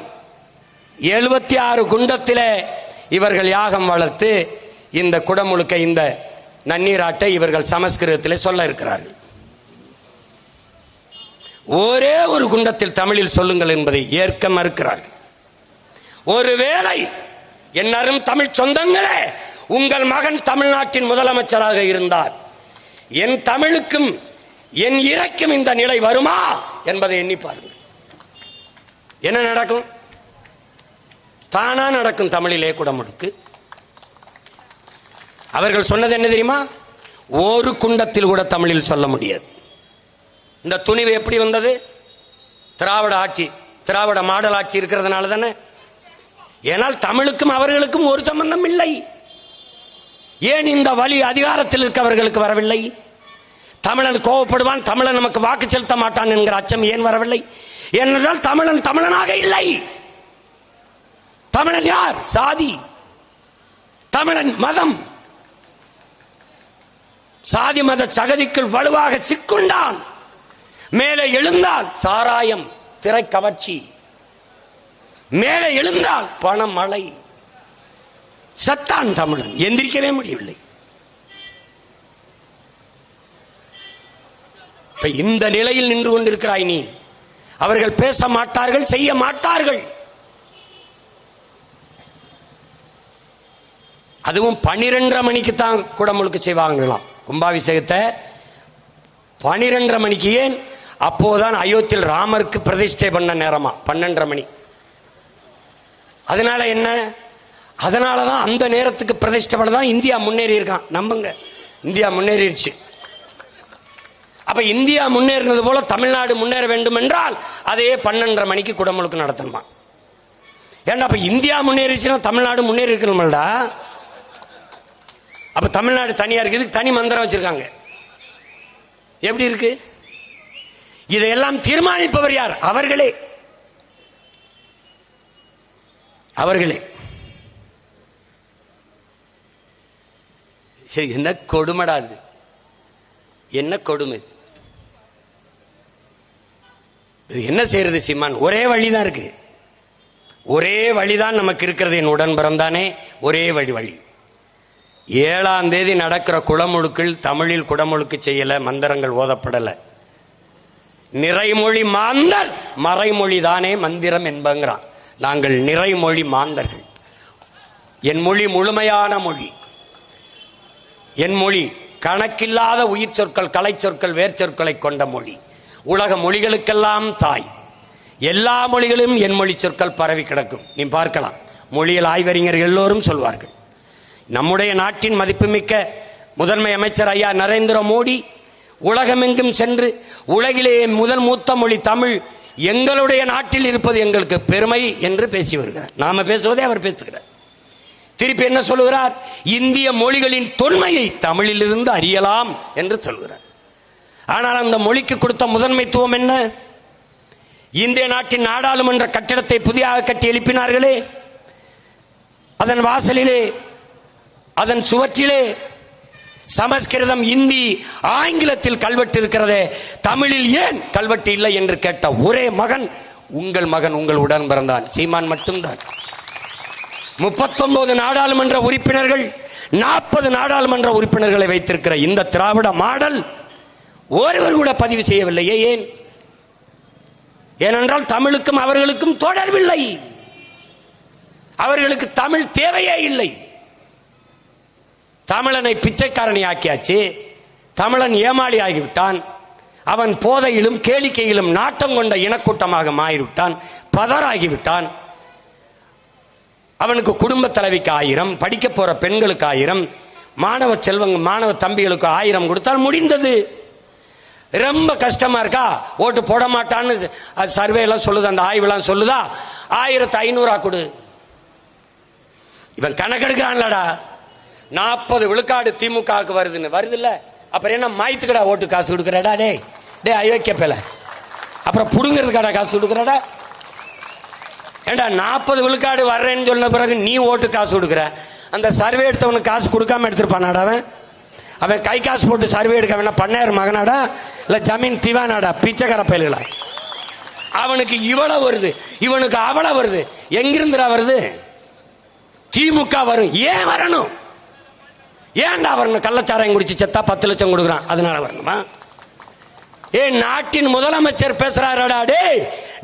76 குண்டத்திலே இவர்கள் யாகம் வளர்த்து இந்த குடமுழுக்க, இந்த நன்னீராட்டை இவர்கள் சமஸ்கிருதத்திலே சொல்ல இருக்கிறார்கள். ஒரே ஒரு குண்டத்தில் தமிழில் சொல்லுங்கள் என்பதை ஏற்க மறுக்கிறார்கள். ஒருவேளை என்னரும் தமிழ் சொந்தங்களே, உங்கள் மகன் தமிழ்நாட்டின் முதலமைச்சராக இருந்தார், என் தமிழுக்கும் என் இறைக்கும் இந்த நிலை வருமா என்பதை எண்ணி பாருங்கள். என்ன நடக்கும்? தானா நடக்கும். தமிழிலே குடமுழுக்கு. அவர்கள் சொன்னது என்ன தெரியுமா? ஒரு குண்டத்தில் கூட தமிழில் சொல்ல முடியாது. இந்த துணிவு எப்படி வந்தது? திராவிட ஆட்சி, திராவிட மாடல் ஆட்சி இருக்கிறதுனால தானே. ஏனால் தமிழுக்கும் அவர்களுக்கும் ஒரு சம்பந்தம் இல்லை. ஏன் இந்த வழி அதிகாரத்தில் இருக்கவர்களுக்கு வரவில்லை? தமிழன் கோவப்படுவான், தமிழன் நமக்கு வாக்கு செலுத்த மாட்டான் என்கிற அச்சம் ஏன் வரவில்லை? ஏனென்றால் தமிழன் தமிழனாக இல்லை. தமிழன் யார்? சாதி. தமிழன் மதம். சாதி மத சகதிக்குள் வலுவாக சிக்குண்டான். மேலே எழுந்தால் சாராயம், திரை கவர்ச்சி. மேலே எழுந்தால் பணம் மழை. சத்தான் தமிழன், எந்திரிக்கவே முடியவில்லை. இந்த நிலையில் நின்று கொண்டிருக்கிறாய் நீ. அவர்கள் பேச மாட்டார்கள், செய்ய மாட்டார்கள். அதுவும் 12:30 மணிக்கு தான் குடமுழுக்கு செய்வாங்களாம் கும்பாபிஷேகத்தை. 12:30 மணிக்கு. ஏன்? அப்போதான் அயோத்தியில் ராமருக்கு பிரதிஷ்டை பண்ண நேரமா 12:30 மணி. அதனால என்ன? அதனாலதான் அந்த நேரத்துக்கு பிரதிஷ்டை பண்ணதான் இந்தியா முன்னேறி இருக்கான். நம்புங்க, இந்தியா முன்னேறிடுச்சு. அப்ப இந்தியா முன்னேறினது போல தமிழ்நாடு முன்னேற வேண்டும் என்றால் அதே 12:30 மணிக்கு குடமுழுக்கு நடத்தணுமா? ஏன்னா அப்ப இந்தியா முன்னேறிச்சுன்னா தமிழ்நாடு முன்னேறி இருக்கணும்டா. அப்ப தமிழ்நாடு தனியா இருக்குது, தனி மந்திரம் வச்சிருக்காங்க. எப்படி இருக்கு? இதையெல்லாம் தீர்மானிப்பவர் யார்? அவர்களே. அவர்களே. என்ன கொடுமடாது, என்ன கொடுமை. இது என்ன செய்யறது சீமான்? ஒரே வழிதான் இருக்கு, ஒரே வழிதான் நமக்கு இருக்கிறது. என் உடன் பிறந்தானே, ஒரே வழி. 7ஆம் தேதி நடக்கிற குடமுழுக்கில் தமிழில் குடமுழுக்கு செய்யல, மந்திரங்கள் ஓதப்படல. நிறைமொழி மாந்தர், மறைமொழி தானே மந்திரம் என்பங்கிறான். நாங்கள் நிறைமொழி மாந்தர்கள். என் மொழி முழுமையான மொழி. என் மொழி கணக்கில்லாத உயிர் சொற்கள், கலை சொற்கள், வேர்ச்சொற்களை கொண்ட மொழி. உலக மொழிகளுக்கெல்லாம் தாய். எல்லா மொழிகளும் என் மொழி சொற்கள் பரவி கிடக்கும். நீ பார்க்கலாம், மொழியியல் ஆய்வறிஞர் எல்லோரும் சொல்வார்கள். நம்முடைய நாட்டின் மதிப்புமிக்க முதன்மை அமைச்சர் ஐயா நரேந்திர மோடி உலகமெங்கும் சென்று உலகிலே முதல் மூத்த மொழி தமிழ் எங்களுடைய நாட்டில் இருப்பது எங்களுக்கு பெருமை என்று பேசி வருகிறார். நாம பேசுவதே அவர் பேசுகிறார். திருப்பி என்ன சொல்லுகிறார்? இந்திய மொழிகளின் தொன்மையை தமிழிலிருந்து அறியலாம் என்று சொல்கிறார். ஆனால் அந்த மொழிக்கு கொடுத்த முதன்மைத்துவம் என்ன? இந்திய நாட்டின் நாடாளுமன்ற கட்டிடத்தை புதிதாக கட்டி எழுப்பினார்களே, அதன் வாசலிலே, அதன் சுவற்றிலே சமஸ்கிருதம், இந்தி, ஆங்கிலத்தில் கல்வெட்டு இருக்கிறதே, தமிழில் ஏன் கல்வெட்டு இல்லை என்று கேட்ட ஒரே மகன் உங்கள் மகன், உங்கள் உடன் பிறந்தான் சீமான் மட்டும்தான். 39 நாடாளுமன்ற உறுப்பினர்கள், 40 நாடாளுமன்ற உறுப்பினர்களை வைத்திருக்கிற இந்த திராவிட மாடல் ஒருவர் கூட பதிவு செய்யவில்லையே. ஏன்? ஏனென்றால் தமிழுக்கும் அவர்களுக்கும் தொடர்பில்லை. அவர்களுக்கு தமிழ் தேவையே இல்லை. தமிழனை பிச்சைக்காரனை ஆக்கியாச்சு. தமிழன் ஏமாளி ஆகிவிட்டான். அவன் போதையிலும் கேளிக்கையிலும் நாட்டம் கொண்ட இனக்கூட்டமாக மாறிவிட்டான். பதறாகிவிட்டான். அவனுக்கு குடும்ப தலைவிக்கு 1000, படிக்க போற பெண்களுக்கு 1000, மாணவ செல்வங்க, மாணவ தம்பிகளுக்கு 1000 கொடுத்தால் முடிந்தது. ரொம்ப கஷ்டமா இருக்கா? ஓட்டு போட மாட்டான்னு சர்வே எல்லாம் சொல்லுது, அந்த ஆய்வுலாம் சொல்லுதா? 1500 கொடு. இவன் கணக்கெடுக்கிறான்லடா. 40 விழுக்காடு திமுகவுக்கு வருதுன்னு வருது இல்ல? அப்புறம் என்ன மாய்த்துக்கடா ஓட்டு காசு கொடுக்கறடா? டே டே அயோக்கிய பேல, அப்புறம் புடுங்கிறதுக்காடா காசு கொடுக்கறடா? ஏண்டா 40 விழுக்காடு வர்றேன்னு சொன்ன பிறகு நீ ஓட்டு காசு கொடுக்குற, அந்த சர்வே எடுத்தவனுக்கு காசு கொடுக்காம எடுத்திருப்பானாடா? அவன் கை காசு போட்டு சர்வே எடுக்க வேணா பண்ணையார் மகனாடா, இல்ல ஜமீன் திவானாடா? பிச்சைக்கார பயல்களா? அவனுக்கு இவ்வளவு வருது, இவனுக்கு அவ்வளவு வருது. எங்கிருந்துடா வருது? திமுக வரும். ஏன் வரணும்? ஏன்டா வரணும்? கள்ளச்சாராயம் குடிச்சு செத்தா 10 லட்சம் கொடுக்குறான், அதனால வரணுமா? ஏன் நாட்டின் முதலமைச்சர் பேசுறாரடா? டே,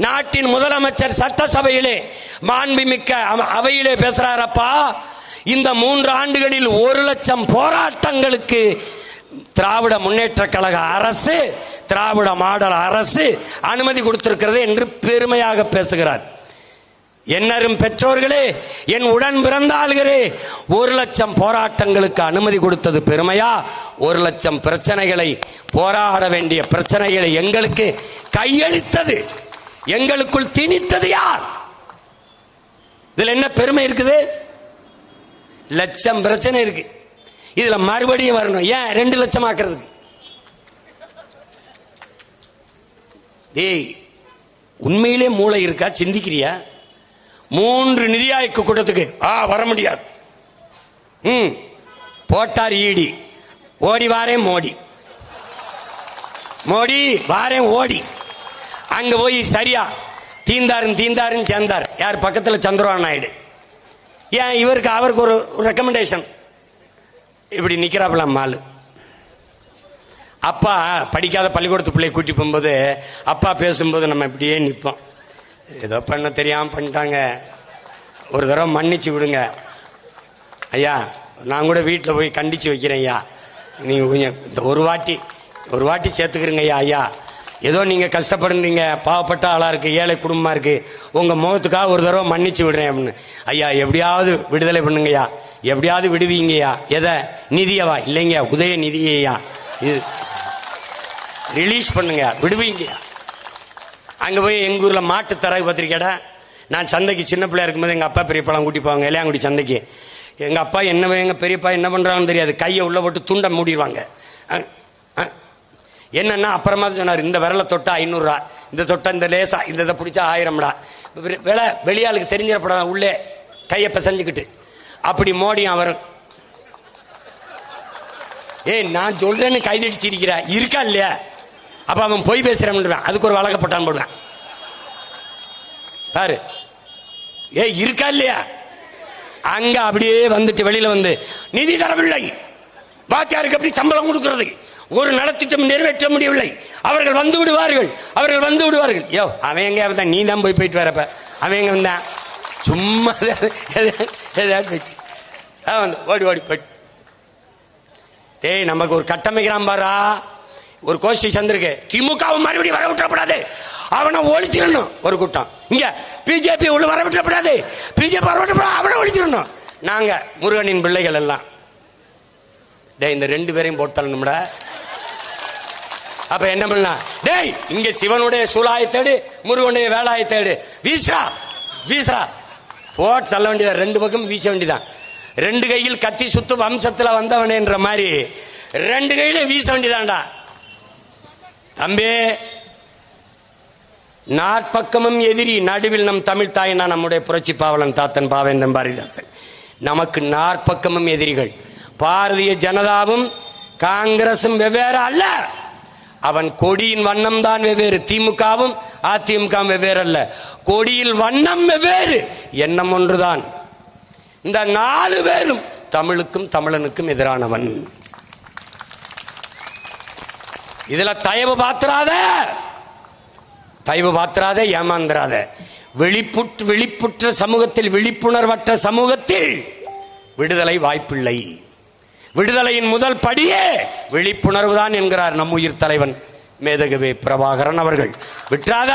நாட்டின் முதலமைச்சர் சட்டசபையிலே மாண்புமிக்க அவையிலே பேசுறாரப்பா. இந்த 3 ஆண்டுகளில் 1 லட்சம் போராட்டங்களுக்கு திராவிட முன்னேற்ற கழக அரசு, திராவிட மாடல் அரசு அனுமதி கொடுத்திருக்கிறது என்று பெருமையாக பேசுகிறார். என்னரும் பெற்றோர்களே, என் உடன் பிறந்தாள்களே, 1 லட்சம் போராட்டங்களுக்கு அனுமதி கொடுத்தது பெருமையா? 1 லட்சம் பிரச்சனைகளை, போராட வேண்டிய பிரச்சனைகளை எங்களுக்கு கையளித்தது, எங்களுக்குள் திணித்தது யார்? இதுல என்ன பெருமை இருக்குது? லட்சம் பிரச்சனை இருக்கு, இதுல மறுபடியும் வரணும். ஏன் 2 லட்சம் ஆக்குறதுக்கு? ஏய், உண்மையிலே மூளை இருக்கா? சிந்திக்கிறியா? 3 நிதி ஆய்வு கூட்டத்துக்கு வர முடியாது. போட்டார் ஈடி, ஓடி வாரே மோடி. மோடி வாரேன் ஓடி அங்க போய் சரியா தீந்தாருன்னு சேர்ந்தார். யார் பக்கத்தில்? சந்திரபாபு நாயுடு. ஏன் இவருக்கு அவருக்கு ஒரு ரெக்கமெண்டேஷன். இப்படி நிக்கிறாப்புல மாலு. அப்பா படிக்காத பள்ளிக்கூடத்து பிள்ளைய கூட்டி போகும்போது அப்பா பேசும்போது நம்ம இப்படியே நிற்போம். ஏதோ பண்ண தெரியாம பண்ணிட்டாங்க, ஒரு தடவை மன்னிச்சு விடுங்க ஐயா, நான் கூட வீட்டில் போய் கண்டிச்சு வைக்கிறேன் ஐயா, நீங்க கொஞ்சம் இந்த ஒரு வாட்டி சேர்த்துக்கிறீங்க ஐயா. ஐயா ஏதோ நீங்க கஷ்டப்படுறீங்க, பாவப்பட்ட ஆளா இருக்கு, ஏழை குடும்பமா இருக்கு, உங்க முகத்துக்காக ஒரு தடவை மன்னிச்சு விடுறேன் அப்படின்னு. ஐயா எப்படியாவது விடுதலை பண்ணுங்கய்யா, எப்படியாவது விடுவீங்கய்யா. எதை? நிதியவா? இல்லைங்க, உதய நிதியா, இது ரிலீஸ் பண்ணுங்க, விடுவீங்கய்யா. அங்க போய் எங்க ஊர்ல மாட்டு தரகு பத்திரிக்கைடா, நான் சந்தைக்கு சின்ன பிள்ளையா இருக்கும்போது எங்க அப்பா பெரியப்பாலாம் கூட்டி போவாங்க இளையாங்குடி சந்தைக்கு. எங்க அப்பா என்ன, எங்க பெரியப்பா என்ன பண்றாங்கன்னு தெரியாது, கையை உள்ள போட்டு துண்டை மூடிடுவாங்க. என்னன்னா அப்புறமா சொன்னார், இந்த விரலை தொட்டா 500 ரூபா, இந்த தொட்டா இந்த லேசா இந்த இதை பிடிச்சா 1000 ரூபா, விலை வெளியாளுக்கு தெரிஞ்சிடப்படாத உள்ளே கையை பிசைஞ்சுக்கிட்டு. அப்படி மோடியும் அவரும் நான் சொல்றேன்னு கைதடிச்சிருக்கிற இருக்கா இல்லையா? அப்ப அவன் போய் பேசுறான், அதுக்கு ஒரு வழக்கப்பட்டான் போடுவேன் பாரு. இருக்கா இல்லையா? அங்க அப்படியே வந்துட்டு வெளியில வந்து நிதி தரவில்லை, வாத்தியாருக்கு அப்படி சம்பளம் கொடுக்கிறது, ஒரு நலத்திட்டம் நிறைவேற்ற முடியவில்லை, அவர்கள் வந்து விடுவார்கள். யோ அவன் எங்க வந்தான்? நீ தான் போயிட்டு வரப்ப அவன் எங்க வந்தான்? சும்மா ஓடி போயிட்டு. நமக்கு ஒரு கட்டமைக்கிறான் பாரா, ஒரு கோஷ்டி சந்திருக்கு, திமுக மறுபடியும் வர விட்டப்படாது, அவனை ஒழிச்சிடணும். ஒரு கூட்டம் இங்க பிஜேபி உள்ள வர விட்டப்படாது, பிஜேபி வர விட்டப்படாது, அவனை ஒழிச்சிடணும். நாங்க முருகனின் பிள்ளைகள் எல்லாம் இந்த 2 பேரையும் போட்டணும்டா. அப்ப என்ன பண்ணலாம்? டேய் இங்க சிவனுடைய சூலாயத்தேடு, முருகனுடைய வேலாயத்தேடு, வீசா போட்டு தள்ள வேண்டியதான், 2 பக்கம் வீச வேண்டியதான். 2 கையில் கத்தி சுத்து வம்சத்துல வந்தவனேன்ற மாதிரி 2 கையில வீச வேண்டியதான்டா தம்பி. நாற்பக்கமும் எதிரி, நடுவில் நம் தமிழ் தாயினா நம்முடைய புரட்சி பாவலன் தாத்தன் பாவேந்தன் பாரதிதாசன். நமக்கு 4 பக்கமும் எதிரிகள். பாரதிய ஜனதாவும் காங்கிரசும் வெவ்வேறு அல்ல, அவன் கொடியின் வண்ணம் தான் வெவ்வேறு. திமுகவும் அதிமுகவும் வெவ்வேறு அல்ல, கொடியில் வண்ணம் வெவ்வேறு, எண்ணம் ஒன்றுதான். இந்த 4 பேரும் தமிழுக்கும் தமிழனுக்கும் எதிரானவன். இதுல தயவு பாத்திராத, ஏமாந்திராத. விழிப்புற்ற சமூகத்தில், விழிப்புணர்வற்ற சமூகத்தில் விடுதலை வாய்ப்பில்லை. விடுதலையின் முதல் படியே விழிப்புணர்வு தான் என்கிறார் நம் உயிர் தலைவன் மேதகவே பிரபாகரன் அவர்கள். விட்டுறாத.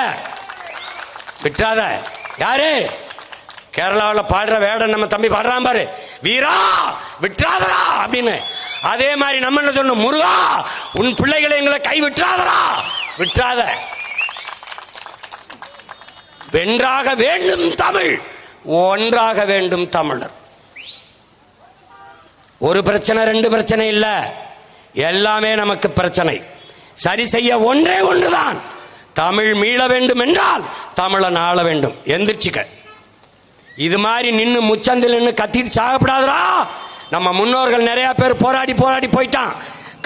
யாரு கேரளாவில் பாடுற வேடன் நம்ம தம்பி பாடுறான் பாரு, வீரா விட்டுறாதரா அப்படின்னு. அதே மாதிரி நம்ம என்ன சொன்னோம்? முருகா உன் பிள்ளைகளை எங்களை கை விட்டுறாதரா, விட்டுறாத. வென்றாக வேண்டும் தமிழ், ஒன்றாக வேண்டும் தமிழர். ஒரு பிரச்சனை 2 பிரச்சனை இல்ல, எல்லாமே நமக்கு பிரச்சனை. சரி செய்ய ஒன்றே ஒன்றுதான், தமிழ் மீள வேண்டும் என்றால் தமிழன் ஆள வேண்டும். எந்திரிச்சுக்க. இது மாதிரி நின்னு முச்சந்தில் நின்று கத்திட்டு சாகப்படாதரா. நம்ம முன்னோர்கள் நிறைய பேர் போராடி போயிட்டான்.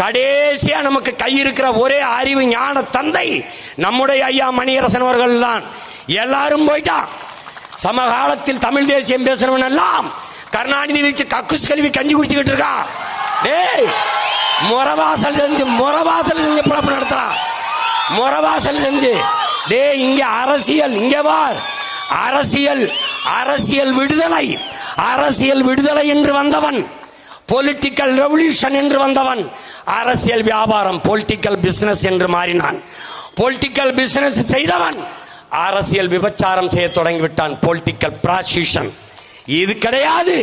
கடைசியா நமக்கு கை இருக்கிற ஒரே அறிவு ஞான தந்தை நம்முடைய ஐயா மணியரசன் அவர்கள் தான். எல்லாரும் போயிட்டான். சமகாலத்தில் தமிழ் தேசியம் பேசுறவன் எல்லாம் கருணாநிதி வீட்டு கக்குஸ் கல்வி கஞ்சி குடிச்சுக்கிட்டு இருக்கான். டேய் முறவாசல் செஞ்சு பிழப்பு நடத்துறான். முறவாசல் செஞ்சு டேய் இங்க அரசியல், இங்க வார் அரசியல் விடுதலை என்று வந்தவன், பொலிட்டிக்கல் ரெவல்யூஷன் என்று வந்தவன், அரசியல் வியாபாரம் பொலிட்டிக்கல் பிசினஸ் என்று மாறினான். பொலிட்டிக்கல் பிசினஸ் செய்தவன் அரசியல் விபச்சாரம் செய்ய தொடங்கிவிட்டான், பொலிட்டிக்கல் ப்ராஸ்டியூஷன். இது கிடையாது.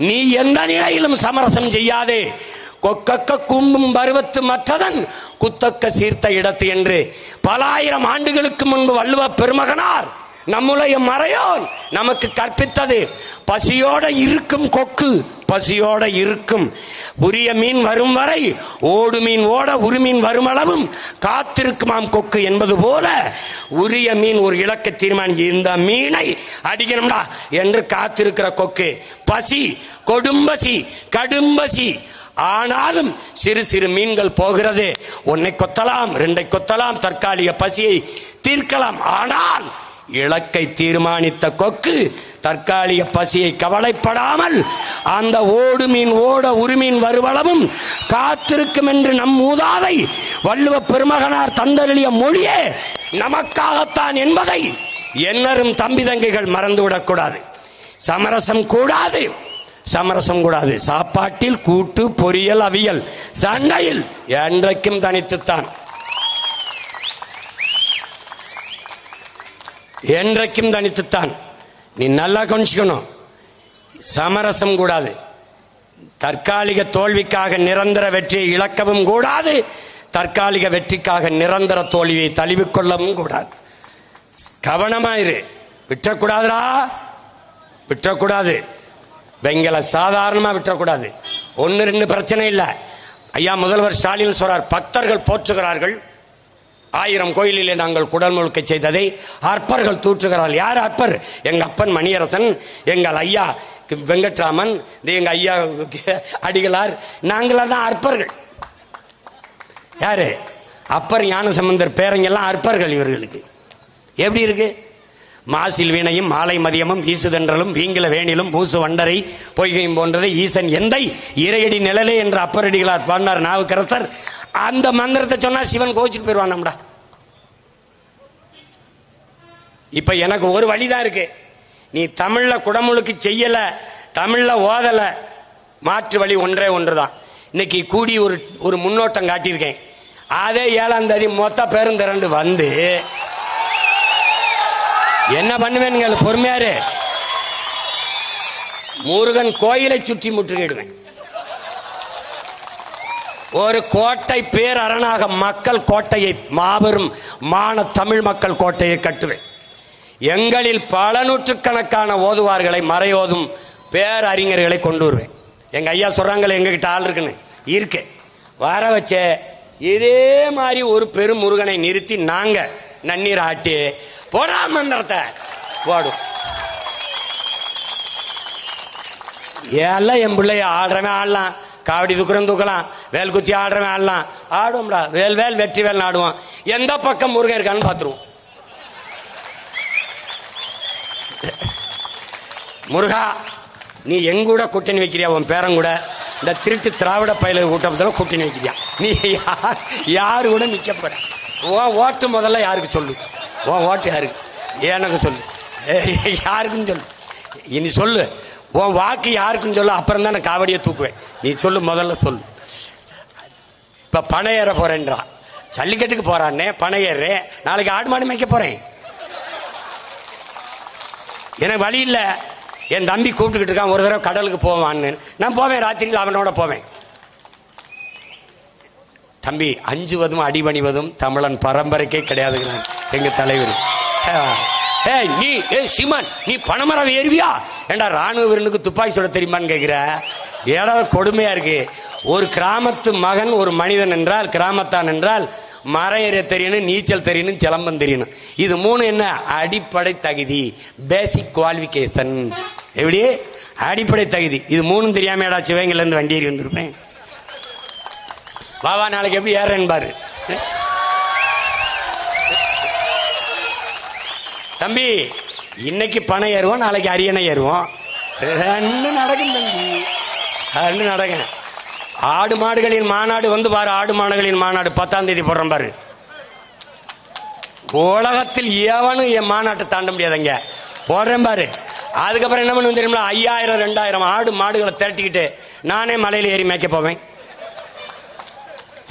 நீ எந்த நிலையிலும் சமரசம் செய்யாதே. கொக்கக்க கும்பும் பருவத்து மற்றதன் குத்தக்க சீர்த்த இடத்து என்று பல ஆயிரம் ஆண்டுகளுக்கு முன்பு வள்ளுவ பெருமகனார் நம்முடைய மறையோன் நமக்கு கற்பித்தது. பசியோட இருக்கும் கொக்கு பசியோட இருக்கும். உரிய மீன் வரும் வரை ஓடு மீன் ஓட உருமீன் வரும் அளவும் காத்திருக்குமாம் கொக்கு என்பது போல உரிய மீன் ஒரு இலக்கை தீர்மானிச்சு இந்த மீனை அடிக்கணும்டா என்று காத்திருக்கிற கொக்கு. பசி, கொடும்பசி, கடும்பசி, ஆனாலும் சிறு சிறு மீன்கள் போகிறது. ஒன்னை கொத்தலாம், ரெண்டை கொத்தலாம், தற்காலிக பசியை தீர்க்கலாம். ஆனால் இலக்கை தீர்மானித்த கொக்கு தற்காலிக பசியை கவலைப்படாமல் அந்த ஓடு மீன் ஓட உருமீன் வருவளவும் காத்திருக்கும் என்று நம் மூதாதை வள்ளுவ பெருமகனார் தந்தருளிய மொழியே நமக்காகத்தான் என்பதை என்னரும் தம்பி தங்கைகள் மறந்துவிடக் கூடாது. சமரசம் கூடாது, சமரசம் கூடாது. சாப்பாட்டில் கூட்டு, பொரியல், அவியல், சண்டையில் என்றைக்கும் தனித்துத்தான், என்றைக்கும் தனித்துத்தான். நீ நல்லா கவனிச்சுக்கணும். சமரசம் கூடாது. தற்காலிக தோல்விக்காக நிரந்தர வெற்றியை இழக்கவும் கூடாது, தற்காலிக வெற்றிக்காக நிரந்தர தோல்வியை தழுவிக்கொள்ளவும் கூடாது. கவனமாயிரு, விட்டக்கூடாதுடா, விட்டக்கூடாது. பெண்களை சாதாரணமா விட்டக்கூடாது. ஒன்னு ரெண்டு பிரச்சனை இல்ல. ஐயா முதல்வர் ஸ்டாலின் சொல்றார், பக்தர்கள் போற்றுகிறார்கள், 1000 கோயிலிலே நாங்கள் குடல் முழுக்க செய்ததை அற்பர்கள் தூற்றுகிறார்கள். யார் அற்பர்? எங்க அப்பன் மணியரசன், எங்கள் ஐயா வெங்கட்ராமன், எங்க ஐயா அடிகளார், நாங்களா தான் அற்பர்கள். யாரு? அப்பர் ஞானசம்பந்தர் பேரங்கெல்லாம் அற்பர்கள். இவர்களுக்கு எப்படி இருக்கு? மாசில் வீணையும் மாலை மதியமும் வீசுதென்றலும் வீங்கில வேணிலும் மூசு வண்டரை பொய்கையும் போன்றதை ஈசன் எந்தை இறையடி நிழலே என்ற அப்பரடிகளார் பாடினார் நாவுக்கரசர். அந்த மந்திரத்தை சொன்னா சிவன் கோச்சிட்டு போயிருவான் நம்மடா. இப்ப எனக்கு ஒரு வழிதான் இருக்கு. நீ தமிழ்ல குடமுழுக்கு செய்யல, தமிழ்ல ஓதல, மாற்று வழி ஒன்றே ஒன்றுதான். இன்னைக்கு கூடி ஒரு முன்னோட்டம் காட்டியிருக்கேன். அதே 7ஆம் தேதி மொத்த பேரும் திரண்டு வந்து என்ன பண்ணுவேன்? பொறுமையாரு, முருகன் கோயிலை சுற்றி முற்றுகையிடுவேன். ஒரு கோட்டை பேரரணாக மக்கள் கோட்டையை, மாபெரும் மான தமிழ் மக்கள் கோட்டையை கட்டுவேன். எங்களில் பல நூற்றுக்கணக்கான ஓதுவார்களை, மறையோதும் பேரறிஞர்களை கொண்டு வருவேன். எங்க ஐயா சொல்றாங்களே எங்ககிட்ட ஆள் இருக்குன்னு, இருக்கு. வர வச்ச இதே மாதிரி ஒரு பெரும் முருகனை நிறுத்தி நாங்க நன்னீர் ஆட்டி போடா மந்திரத்தை போடும். எல்லாம் என் பிள்ளைய ஆடுறவன் ஆடலாம், காவடி தூக்குறவன் தூக்கலாம், வேல் குத்தி ஆடுறவன் ஆடலாம், ஆடுவோம்டா. வேல் வேல் வெற்றி வேல் ஆடுவோம். எந்த பக்கம் முருகன் இருக்கான்னு பாத்துருவோம். முருகா, நீ எங்கூட கூட்டணி வைக்கிறியா? உன் பேரன் கூட இந்த திருட்டு திராவிட பயில கூட்டத்தில் கூட்டணி வைக்கிறியா? நீ யாரு கூட நிக்க போற? ஓட்டு முதல்ல யாருக்கு சொல்லு? உன் ஓட்டு யாருக்கு? எனக்கு சொல்லு. யாருக்குன்னு சொல்லு. இனி சொல்லு, உன் வாக்கு யாருக்குன்னு சொல்லு. அப்புறம் தான் நான் காவடியை தூக்குவேன். நீ சொல்லு, முதல்ல சொல்லு. இப்ப பனை ஏற போறேன்றா, ஜல்லிக்கட்டுக்கு போறான்னே, பனை ஏறுறேன். நாளைக்கு ஆடு மாடு மேய்க்க போறேன். எனக்கு வழி இல்லை. என் தம்பி கூப்பிட்டுக்கிட்டு இருக்கான், ஒரு தடவை கடலுக்கு போவான்னு. நான் போவேன், ராத்திரியில் அவனோட போவேன். தம்பி, அஞ்சுவதும் அடிபணிவதும் தமிழன் பரம்பரைக்கே கிடையாதுங்க எங்க தலைவர். நீ சீமான், நீ பனைமரம் ஏறுவியா? ஏண்டா ராணுவ வீரனுக்கு துப்பாக்கி சுட தெரியுமான்னு கேட்கிற? ஏதாவது கொடுமையா இருக்கு. ஒரு கிராமத்து மகன், ஒரு மனிதன் என்றால், கிராமத்தான் என்றால் மரம் ஏற தெரியணும், நீச்சல் தெரியணும், சிலம்பம் தெரியணும். இது 3 என்ன? அடிப்படை தகுதி, பேசிக் குவாலிபிகேஷன். எப்படி? அடிப்படை தகுதி. இது 3 தெரியாம ஏடா சிவகங்கையில இருந்து வண்டி ஏறி வந்திருப்பேன். பாபா நாளைக்கு எப்படி ஏறேன்னு பாரு. தம்பி, இன்னைக்கு பனை ஏறுவோம், நாளைக்கு அரியணை ஏறுவோம். 2 நடக்கும் தம்பி, 2 நடக்கும். ஆடு மாடுகளின் மாநாடு வந்து பாரு. ஆடு மாடுகளின் மாநாடு 10ஆம் தேதி போடுறோம் பாரு. உலகத்தில் எவனும் என் மாநாட்டை தாண்ட முடியாதுங்க. போடுறேன் பாரு. அதுக்கப்புறம் என்ன பண்ணுவோம் தெரியுமா? 5000 2000 ஆடு மாடுகளை திரட்டிக்கிட்டு நானே மலையில ஏறி மேய்க்க போவேன்.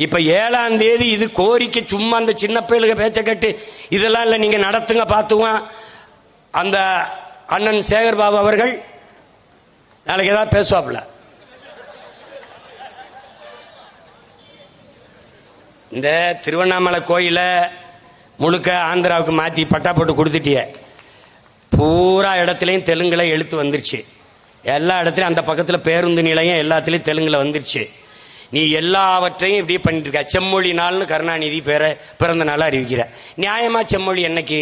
இப்ப 7ஆம் தேதி இது கோரிக்கை. சும்மா அந்த சின்ன பையலுக்கு பேச்ச கட்டு இதெல்லாம் இல்ல, நீங்க நடத்துங்க பார்த்துவான். அந்த அண்ணன் சேகர் பாபு அவர்கள் நாளைக்கு ஏதாவது பேசுவாப்ல. இந்த திருவண்ணாமலை கோயில முழுக்க ஆந்திராவுக்கு மாத்தி பட்டா போட்டு கொடுத்துட்டிய. பூரா இடத்துலையும் தெலுங்குல எழுத்து வந்துருச்சு. எல்லா இடத்துலையும் அந்த பக்கத்தில் பேருந்து நிலையம் எல்லாத்துலேயும் தெலுங்குல வந்துடுச்சு. நீ எல்லாவற்றையும் இப்படி பண்ணிட்டு இருக்க. செம்மொழி நாள்னு கருணாநிதி பிறந்த நாள் அறிவிக்கிற. நியாயமா செம்மொழி என்னைக்கு?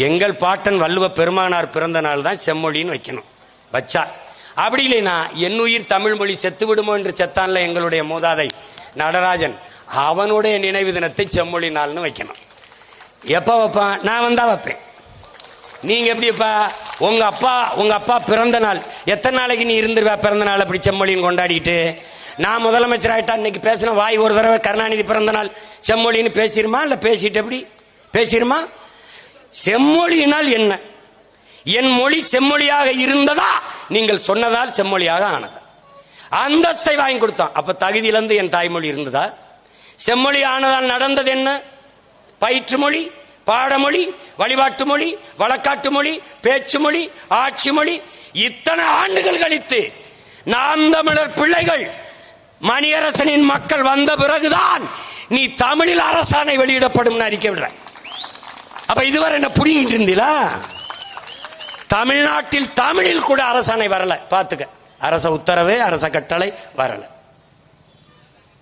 எங்கள் பாட்டன் வள்ளுவ பெருமானார் பிறந்த நாள் தான் செம்மொழின்னு வைக்கணும். வச்சா அப்படி இல்லைன்னா என்னுயிர் தமிழ் மொழி செத்து விடுமோ என்று செத்தான்ல எங்களுடைய மூதாதை நடராஜன், அவனுடைய நினைவு தினத்தை செம்மொழி நாள்னு வைக்கணும். எப்ப வைப்பான்? நான் வந்தா வைப்பேன். நீங்க எப்படிப்பா? உங்க அப்பா பிறந்த நாள் எத்தனை நாளைக்கு நீ இருந்துருவா பிறந்த நாள் அப்படி செம்மொழின்னு கொண்டாடிட்டு? நான் முதலமைச்சர் ஆயிட்டா இன்னைக்கு பேசின வாய் ஒரு தடவை கருணாநிதி பிறந்த நாள் செம்மொழின்னு பேசிருமா? இல்ல பேசிட்டு எப்படி பேசிருமா? செம்மொழியினால் என்ன? என் மொழி செம்மொழியாக இருந்ததா? நீங்கள் சொன்னதால் செம்மொழியாக ஆனது. அந்தஸ்தை வாங்கி கொடுத்தான். அப்ப தகுதியிலிருந்து என் தாய்மொழி இருந்ததா? செம்மொழி ஆனதால் நடந்தது என்ன? பயிற்று மொழி, பாடமொழி, வழிபாட்டு மொழி, வழக்காட்டு மொழி, பேச்சு மொழி, ஆட்சி மொழி. இத்தனை ஆண்டுகள் கழித்து நாம் தமிழர் பிள்ளைகள் மணியரசனின் மக்கள் வந்த பிறகுதான் நீ தமிழில் அரசாணை வெளியிடப்படும் அறிக்கை விடுற. அப்ப இதுவரை என்ன புடிங்கிட்டு இருந்தீங்களா? தமிழ்நாட்டில் தமிழில் கூட அரசாணை வரல. பாத்துக்க, அரச உத்தரவு, அரச கட்டளை வரல.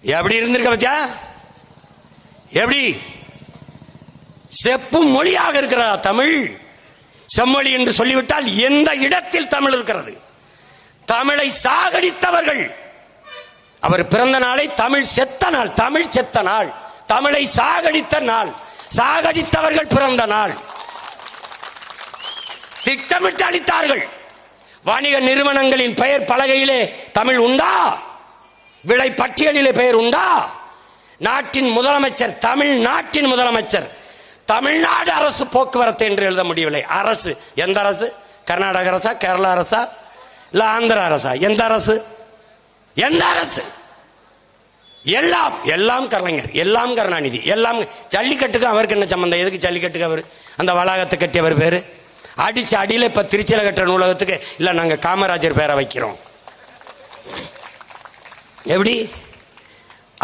எப்படி இருந்திருக்க பத்தியா? எப்படி செப்பு மொழியாக இருக்கிறதா தமிழ்? செம்மொழி என்று சொல்லிவிட்டால் எந்த இடத்தில் தமிழ் இருக்கிறது? தமிழை சாகடித்தவர்கள். அவர் பிறந்த நாளை தமிழ் செத்த நாள், தமிழ் செத்த நாள், தமிழை சாகடித்த நாள், சாகடித்தவர்கள் பிறந்த நாள். திட்டமிட்டு அளித்தார்கள். வணிக நிறுவனங்களின் பெயர் பலகையிலே தமிழ் உண்டா? விலை பட்டியலிலே பெயர் உண்டா? நாட்டின் முதலமைச்சர், தமிழ்நாட்டின் முதலமைச்சர், தமிழ்நாடு அரசு போக்குவரத்து என்று எழுத முடியவில்லை. அரசு எந்த அரசு? கர்நாடக அரசா, கேரளா அரசா, இல்ல ஆந்திர அரசா? எந்த அரசு? எந்த அரசு? எல்லாம் எல்லாம் கலைஞர், எல்லாம் கருணாநிதி, எல்லாம். ஜல்லிக்கட்டுக்கு அவருக்கு என்ன சம்பந்தம்? எதுக்கு ஜல்லிக்கட்டுக்கு அவர் அந்த வளாகத்தை கட்டியவர் பேரு? அடிச்சு அடியில இப்ப திருச்சியில கட்டுற நூலகத்துக்கு இல்ல நாங்க காமராஜர் பேரை வைக்கிறோம். எப்படி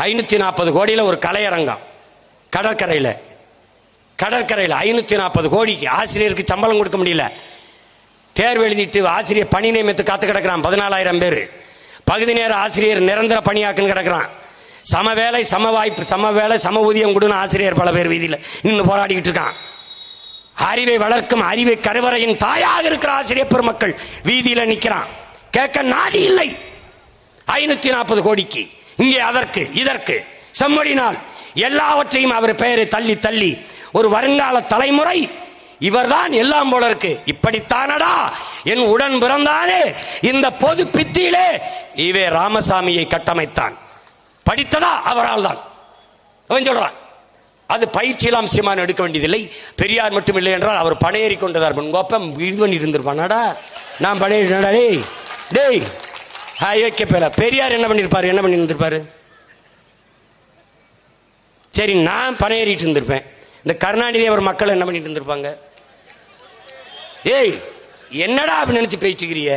540 கோடியில ஒரு கலையரங்கம் கடற்கரையில 540 கோடிக்கு ஆசிரியருக்கு சம்பளம் கொடுக்க முடியல. தேர்வு எழுதிட்டு ஆசிரியர் பணி நியமித்து காத்து கிடக்கிறான் 14,000 பேர். பகுதி நேர ஆசிரியர் நிரந்தர பணியாக்குன்னு கிடக்கிறான். சம வேலை சம வாய்ப்பு, சம வேலை சம ஊதியம் கொடுன்னு ஆசிரியர் பல பேர் வீதியில் நின்று போராடிக்கிட்டு இருக்கான். அறிவை வளர்க்கும் அறிவை கருவறையின் தாயாக இருக்கிற ஆசிரியர் பெருமக்கள் வீதியில நிக்கிறான். கேட்க நாதி இல்லை. 540 கோடிக்கு இங்கே அதற்கு இதற்கு செம்மொழினால் எல்லாவற்றையும் அவர் பெயரை தள்ளி தள்ளி ஒரு வருங்கால தலைமுறை இவர்தான் எல்லாம் போல இருக்கு. இப்படித்தானடா என் உடன் பிறந்தானே இந்த பொது பித்தியிலே இவே ராமசாமியை கட்டமைத்தான். படித்ததா அவரால் தான். அவன் சொல்றான் அது பயிற்சியெல்லாம் சீமான் எடுக்க வேண்டியதில்லை. பெரியார் மட்டும் இல்லை என்றால் அவர் பணையேறி கொண்டதார். முன்கோப்பம் இது பண்ணி இருந்திருப்பானாடா. நான் பணையேறினா டேய் டேய் பேல பெரியார் என்ன பண்ணிருப்பாரு? என்ன பண்ணி இருந்திருப்பாரு? சரி, நான் பணையேறிட்டு இருந்திருப்பேன். இந்த கருணாநிதி அவர் மக்கள் என்ன பண்ணிட்டு இருந்திருப்பாங்க? ஏய் என்னடா அப்படி நினைச்சு பேசிக்கிறிய?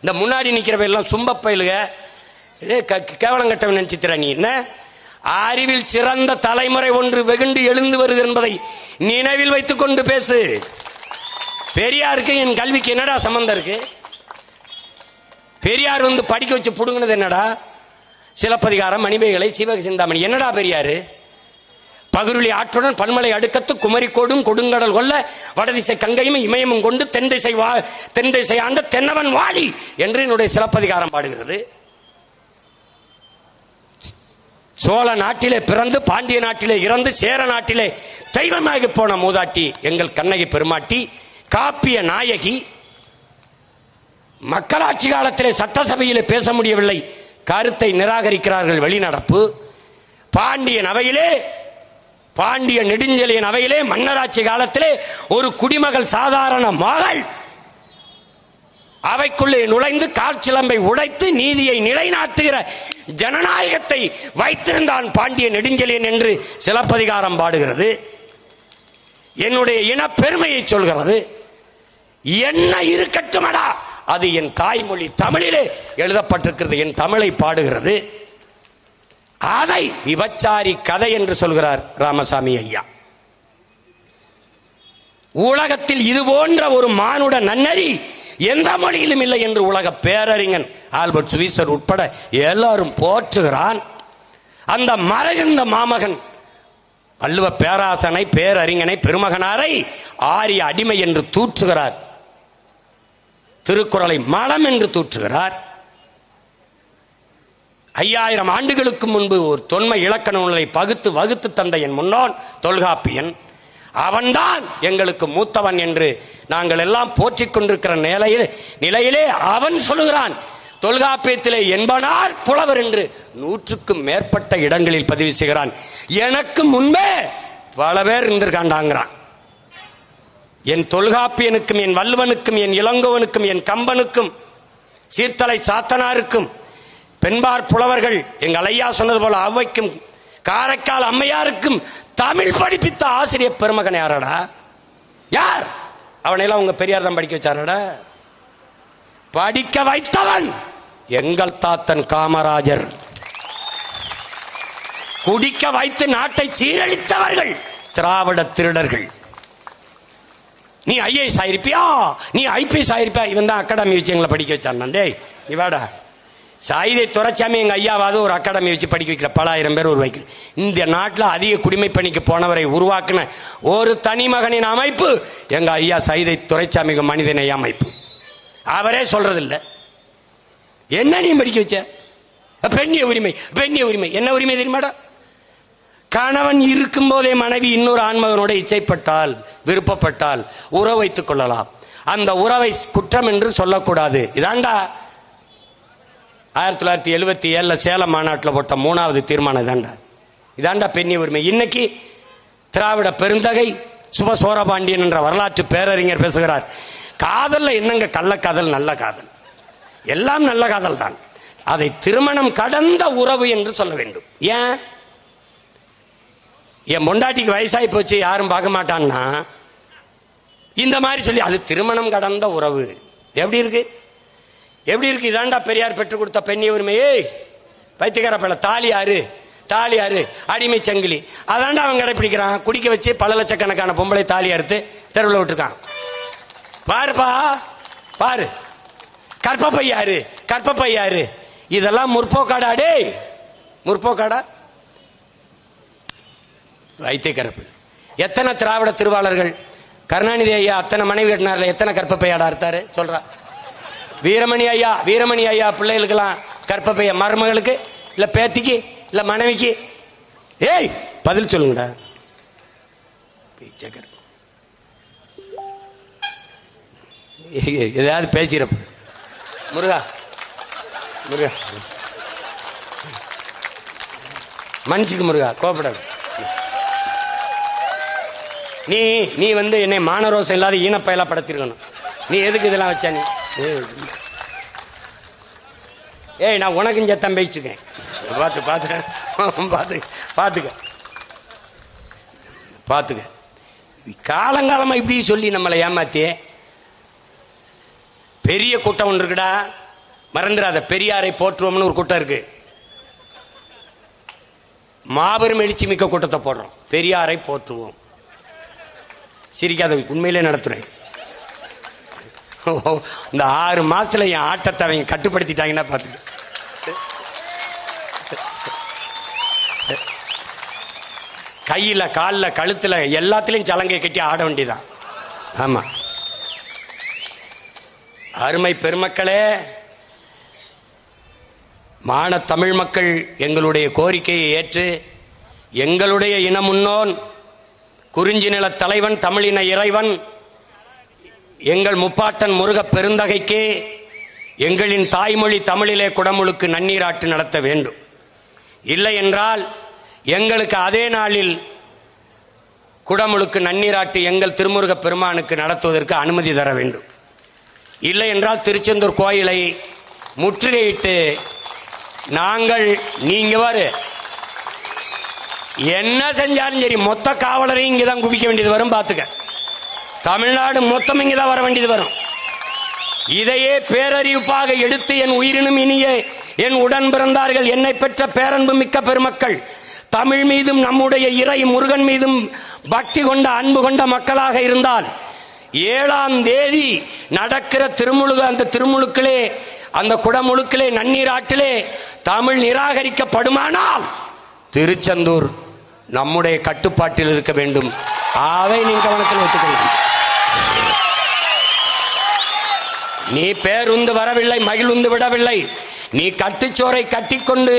இந்த முன்னாடி நிக்கிறவ எல்லாம் சும்ப பயிலுக கேவலம் கட்டவன் நினைச்சுத்திர. நீ என்ன அறிவில் சிறந்த தலைமுறை ஒன்று வெகுண்டு எழுந்து வருது என்பதை நினைவில் வைத்துக் கொண்டு பேசு. பெரியாருக்கு என் கல்விக்கு என்னடா சம்பந்தம் இருக்கு? பெரியார் வந்து படிக்க வச்சு புடுங்கினது என்னடா? சிலப்பதிகாரம், மணிமேகலை, சிவக சிந்தாமணி. என்னடா பெரியாரு? பகுருளி ஆற்றுடன் பன்மலை அடுக்கத்து குமரிக்கோடும் கொடுங்கடல் கொல்ல வடதிசை கங்கையும் இமயமும் கொண்டு தென் திசை ஆண்ட தென்னவன் வாழி என்று என்னுடைய சிலப்பதிகாரம் பாடுகிறது. சோழ நாட்டிலே பிறந்து பாண்டிய நாட்டிலே இறந்து சேர நாட்டிலே தெய்வமாகி போன மூதாட்டி எங்கள் கண்ணகி பெருமாட்டி, காப்பிய நாயகி. மக்களாட்சி காலத்திலே சட்டசபையிலே பேச முடியவில்லை, கருத்தை நிராகரிக்கிறார்கள், வெளிநடப்பு. பாண்டியன் அவையிலே, பாண்டிய நெடுஞ்செழியன் அவையிலே மன்னராட்சி காலத்திலே ஒரு குடிமகள், சாதாரண மகள் அவைக்குள்ளே நுழைந்து காற்சிலம்பை உடைத்து நீதியை நிலைநாட்டுகிற ஜனநாயகத்தை வைத்திருந்தான் பாண்டிய நெடுஞ்செழியன் என்று சிலப்பதிகாரம் பாடுகிறது. என்னுடைய இன பெருமையை சொல்கிறது. என்ன இருக்கட்டுமடா, அது என் தாய்மொழி தமிழிலே எழுதப்பட்டிருக்கிறது, என் தமிழை பாடுகிறது. அதை விபச்சாரி கதை என்று சொல்கிறார் ராமசாமி ஐயா. உலகத்தில் இது போன்ற ஒரு மானுட நன்னறி எந்த மொழியிலும் இல்லை என்று உலக பேரறிஞன் ஆல்பர்ட் ஸ்வீசர் உட்பட எல்லாரும் போற்றுகிறான். அந்த மறைந்த மாமகன் வள்ளுவ பேராசனை, பேரறிஞனை, பெருமகனாரை ஆரிய அடிமை என்று தூற்றுகிறார். திருக்குறளை மலம் என்று தூற்றுகிறார். 5000 ஆண்டுகளுக்கு முன்பு ஒரு தொன்மை இலக்கண நூலை பகுத்து வகுத்து தந்த என் முன்னோன் தொல்காப்பியன், அவன்தான் எங்களுக்கு மூத்தவன் என்று நாங்கள் எல்லாம் போற்றிக் கொண்டிருக்கிற நிலையிலே அவன் சொல்லுகிறான், தொல்காப்பியத்திலே என்பனார் புலவர் என்று 100க்கும் மேற்பட்ட இடங்களில் பதிவு செய்கிறான். எனக்கு முன்பே பல பேர் இருந்திருக்காண்டாங்கிறான். என் தொல்காப்பியனுக்கும், என் வள்ளுவனுக்கும், என் இளங்கோவனுக்கும், என் கம்பனுக்கும், சீர்தலை சாத்தனாருக்கும், பெண்பார் புலவர்கள் எங்கள் ஐயா சொன்னது போல அவ்வைக்கும், காரைக்கால் அம்மையாருக்கும் தமிழ் படிப்பித்த ஆசிரியர் பெருமகன் யாரடா? யார்? அவனையெல்லாம் உங்க பெரியார் தான் படிக்க வச்சாரடா? படிக்க வைத்தவன் எங்கள் தாத்தன் காமராஜர். குடிக்க வைத்து நாட்டை சீரழித்தவர்கள் திராவிட திருடர்கள். நீ ஐஏஎஸ் ஆயிருப்பியா, நீ ஐபிஎஸ் ஆயிருப்பியா? இவன் தான் அகாடமி வச்சு எங்களை படிக்க வச்சான். டேய் இவாடா, சாயிதை துரைச்சாமி எங்க ஐயாவாவது ஒரு அகாடமி வச்சு படிக்க வைக்கிற, பல ஆயிரம் பேர் உருவாக்கி இந்த நாட்டில் அதிக குடிமை பணிக்கு போனவரை உருவாக்கின ஒரு தனி மகனின் அமைப்பு எங்க ஐயா சைதை துரைச்சாமிக்கு மனிதநேய அமைப்பு. அவரே சொல்றதில்ல. என்ன நீ படிக்க வச்ச? பெண்ணிய உரிமை. பெண்ணிய உரிமை என்ன உரிமை தெரியுமாடா? கணவன் இருக்கும் போதே மனைவி இன்னொரு ஆண்மகனோட இச்சைப்பட்டால், விருப்பப்பட்டால் உறவு வைத்துக் கொள்ளலாம். அந்த உறவை குற்றம் என்று சொல்லக்கூடாது. இதாண்டா 1977 சேலம் மாநாட்டில் போட்ட 3வது தீர்மானம். இதாண்டா பெண்ணிய உரிமை. இன்னைக்கு திராவிட பெருந்தகை சுப சோரபாண்டியன் என்ற வரலாற்று பேரறிஞர் பேசுகிறார். காதல்ல என்னங்க கள்ளக்காதல், நல்ல காதல், எல்லாம் நல்ல காதல் தான். அதை திருமணம் கடந்த உறவு என்று சொல்ல வேண்டும். ஏன் என் பொண்டாட்டிக்கு வயசாகி போச்சு யாரும் பார்க்க மாட்டான்னா இந்த மாதிரி சொல்லி அது திருமணம் கடந்த உறவு எப்படி இருக்கு? எப்படி இருக்கு? இதாண்டா பெரியார் பெற்றுக் கொடுத்த பெண்ணிய உரிமையே. பைத்தியக்கார பல தாலியாரு, தாலியாரு அடிமை சங்கிலி, அதாண்டா அவன் கடைப்பிடிக்கிறான். குடிக்க வச்சு பல லட்சக்கணக்கான பொம்பளை தாலி அறுத்து தெருவில் விட்டுருக்கான். பாருப்பா பாரு, கற்பப்பையாரு, கற்பப்பையாரு, இதெல்லாம் முற்போக்காடா? டே முற்போக்காடா? வைத்தியக்கரப்பு. எத்தனை திராவிட திருவாளர்கள், கருணாநிதி ஐயா அத்தனை மனைவி கட்டினார்ல, எத்தனை கற்பப்பையாடா அறுத்தாரு சொல்றா? வீரமணி ஐயா, வீரமணி ஐயா பிள்ளைகளுக்கெல்லாம் கற்பப்பைய, மருமகளுக்கு இல்ல பேத்திக்கு இல்ல மனைவிக்கு? ஏய் பதில் சொல்லுங்கடா. ஏதாவது பேசிறப்ப முருகா, முருகா மனுஷிக்கு முருகா கோபப்படாது. நீ நீ என்னை மானரோசம் இல்லாத ஈனப்பயலா படைச்சிருக்கணும். நீ எதுக்கு இதெல்லாம் வச்சா? நீ ஏய் நான் உனக்கும் சத்தம் பேசிருக்கேன். பார்த்து பார்த்து பார்த்து பார்த்துக்க பார்த்துக்க. காலங்காலமா இப்படி சொல்லி நம்மளை ஏமாத்தி பெரிய கூட்டம் ஒன்று இருக்குடா, மறந்துடாத. பெரியாரை போற்றுவோம்னு ஒரு கூட்டம் இருக்கு. மாபெரும் எழுச்சி மிக்க கூட்டத்தை போடுறோம். பெரியாரை போற்றுவோம். சிரிக்காத, உண்மையிலே நடத்துறேன். இந்த 6 மாசத்துல என் ஆட்டத்தை அவங்க கட்டுப்படுத்திட்டாங்கன்னா பாத்துக்க. கையில காலில் கழுத்துல எல்லாத்திலையும் சலங்கை கட்டி ஆட வேண்டியதான். ஆமா அருமை பெருமக்களே, மான தமிழ் மக்கள் எங்களுடைய கோரிக்கையை ஏற்று எங்களுடைய இன முன்னோன், குறிஞ்சி நில தலைவன், தமிழின இறைவன், எங்கள் முப்பாட்டன் முருக பெருந்தகைக்கு எங்களின் தாய்மொழி தமிழிலே குடமுழுக்கு நன்னீராட்டு நடத்த வேண்டும். இல்லை என்றால் எங்களுக்கு அதே நாளில் குடமுழுக்கு நன்னீராட்டு எங்கள் திருமுருக பெருமானுக்கு நடத்துவதற்கு அனுமதி தர வேண்டும். இல்லை என்றால் திருச்செந்தூர் கோயிலை முற்றுகையிட்டு நாங்கள், நீங்க வாரு என்ன செஞ்சாலும் சரி மொத்த காவலரையும் இங்கதான் குவிக்க வேண்டியது வரும். பாத்துக்க, தமிழ்நாடு மொத்தம் இங்கதான் வர வேண்டியது வரும். இதையே பேரறிவிப்பாக எடுத்து என் உயிரினும் இனிய என் உடன் பிறந்தார்கள், என்னை பெற்ற பேரன்பு மிக்க பெருமக்கள், தமிழ் மீதும் நம்முடைய இறை முருகன் மீதும் பக்தி கொண்ட அன்பு கொண்ட மக்களாக இருந்தால் 7ஆம் தேதி நடக்கிற திருமுழுக்கு, அந்த திருமுழுக்கிலே, அந்த குடமுழுக்கிலே, நன்னீராட்டிலே தமிழ் நிராகரிக்கப்படுமானால் திருச்செந்தூர் நம்முடைய கட்டுப்பாட்டில் இருக்க வேண்டும். அதை நீ கவனத்தில் வைத்துக்கொள்ள. நீ பேருந்து வரவில்லை, மகிழ்ந்து விடவில்லை. நீ கட்டுச்சோரை கட்டிக்கொண்டு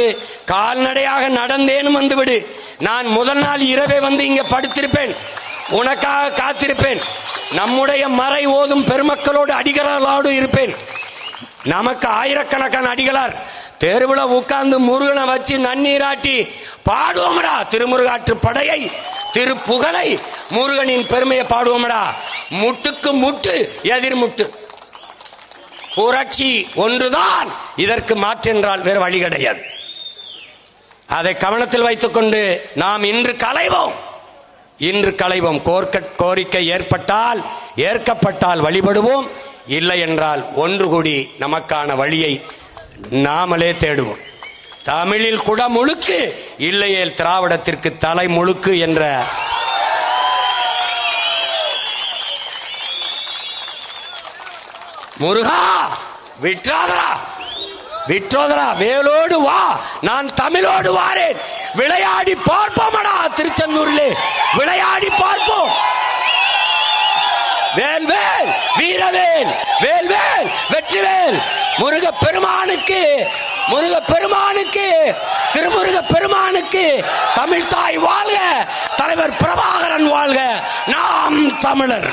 கால்நடையாக நடந்தேனும் வந்துவிடு. நான் முதல் நாள் இரவே வந்து இங்க படுத்திருப்பேன், உனக்காக காத்திருப்பேன். நம்முடைய மறை ஓதும் பெருமக்களோடு அடிகளாரோடு இருப்பேன். நமக்கு ஆயிரக்கணக்கான அடிகளார் தெருவுல உட்கார்ந்து முருகனை வச்சு நன்னீராட்டி பாடுவோம்டா. திருமுருகாற்று படையை, திருப்புகழை, முருகனின் பெருமையை பாடுவோம்டா. முட்டுக்கு முட்டு, எதிர்முட்டு. புரட்சி ஒன்றுதான் இதற்கு மாற்றென்றால் வேறு வழி கிடையாது. அதை கவனத்தில் வைத்துக் கொண்டு நாம் இன்று களைவோம். கோரிக்கை ஏற்பட்டால், ஏற்கப்பட்டால் வழிபடுவோம், இல்லை என்றால் ஒன்று கூடி நமக்கான வழியை நாமளே தேடுவோம். தமிழில் குடமுழுக்கு, இல்லையேல் திராவிடத்திற்கு தலை முழுக்கு என்ற முருகா விற்றோதரா, வேலோடு வா, நான் தமிழோடு வாரேன். விளையாடி பார்ப்போமடா, திருச்செந்தூரிலே விளையாடி பார்ப்போம். வேல்வேல் வீரவேல், வேல்வேல் வெற்றிவேல். முருக பெருமானுக்கு, திருமுருக பெருமானுக்கு தமிழ் தாய் வாழ்க, தலைவர் பிரபாகரன் வாழ்க. நாம் தமிழர்.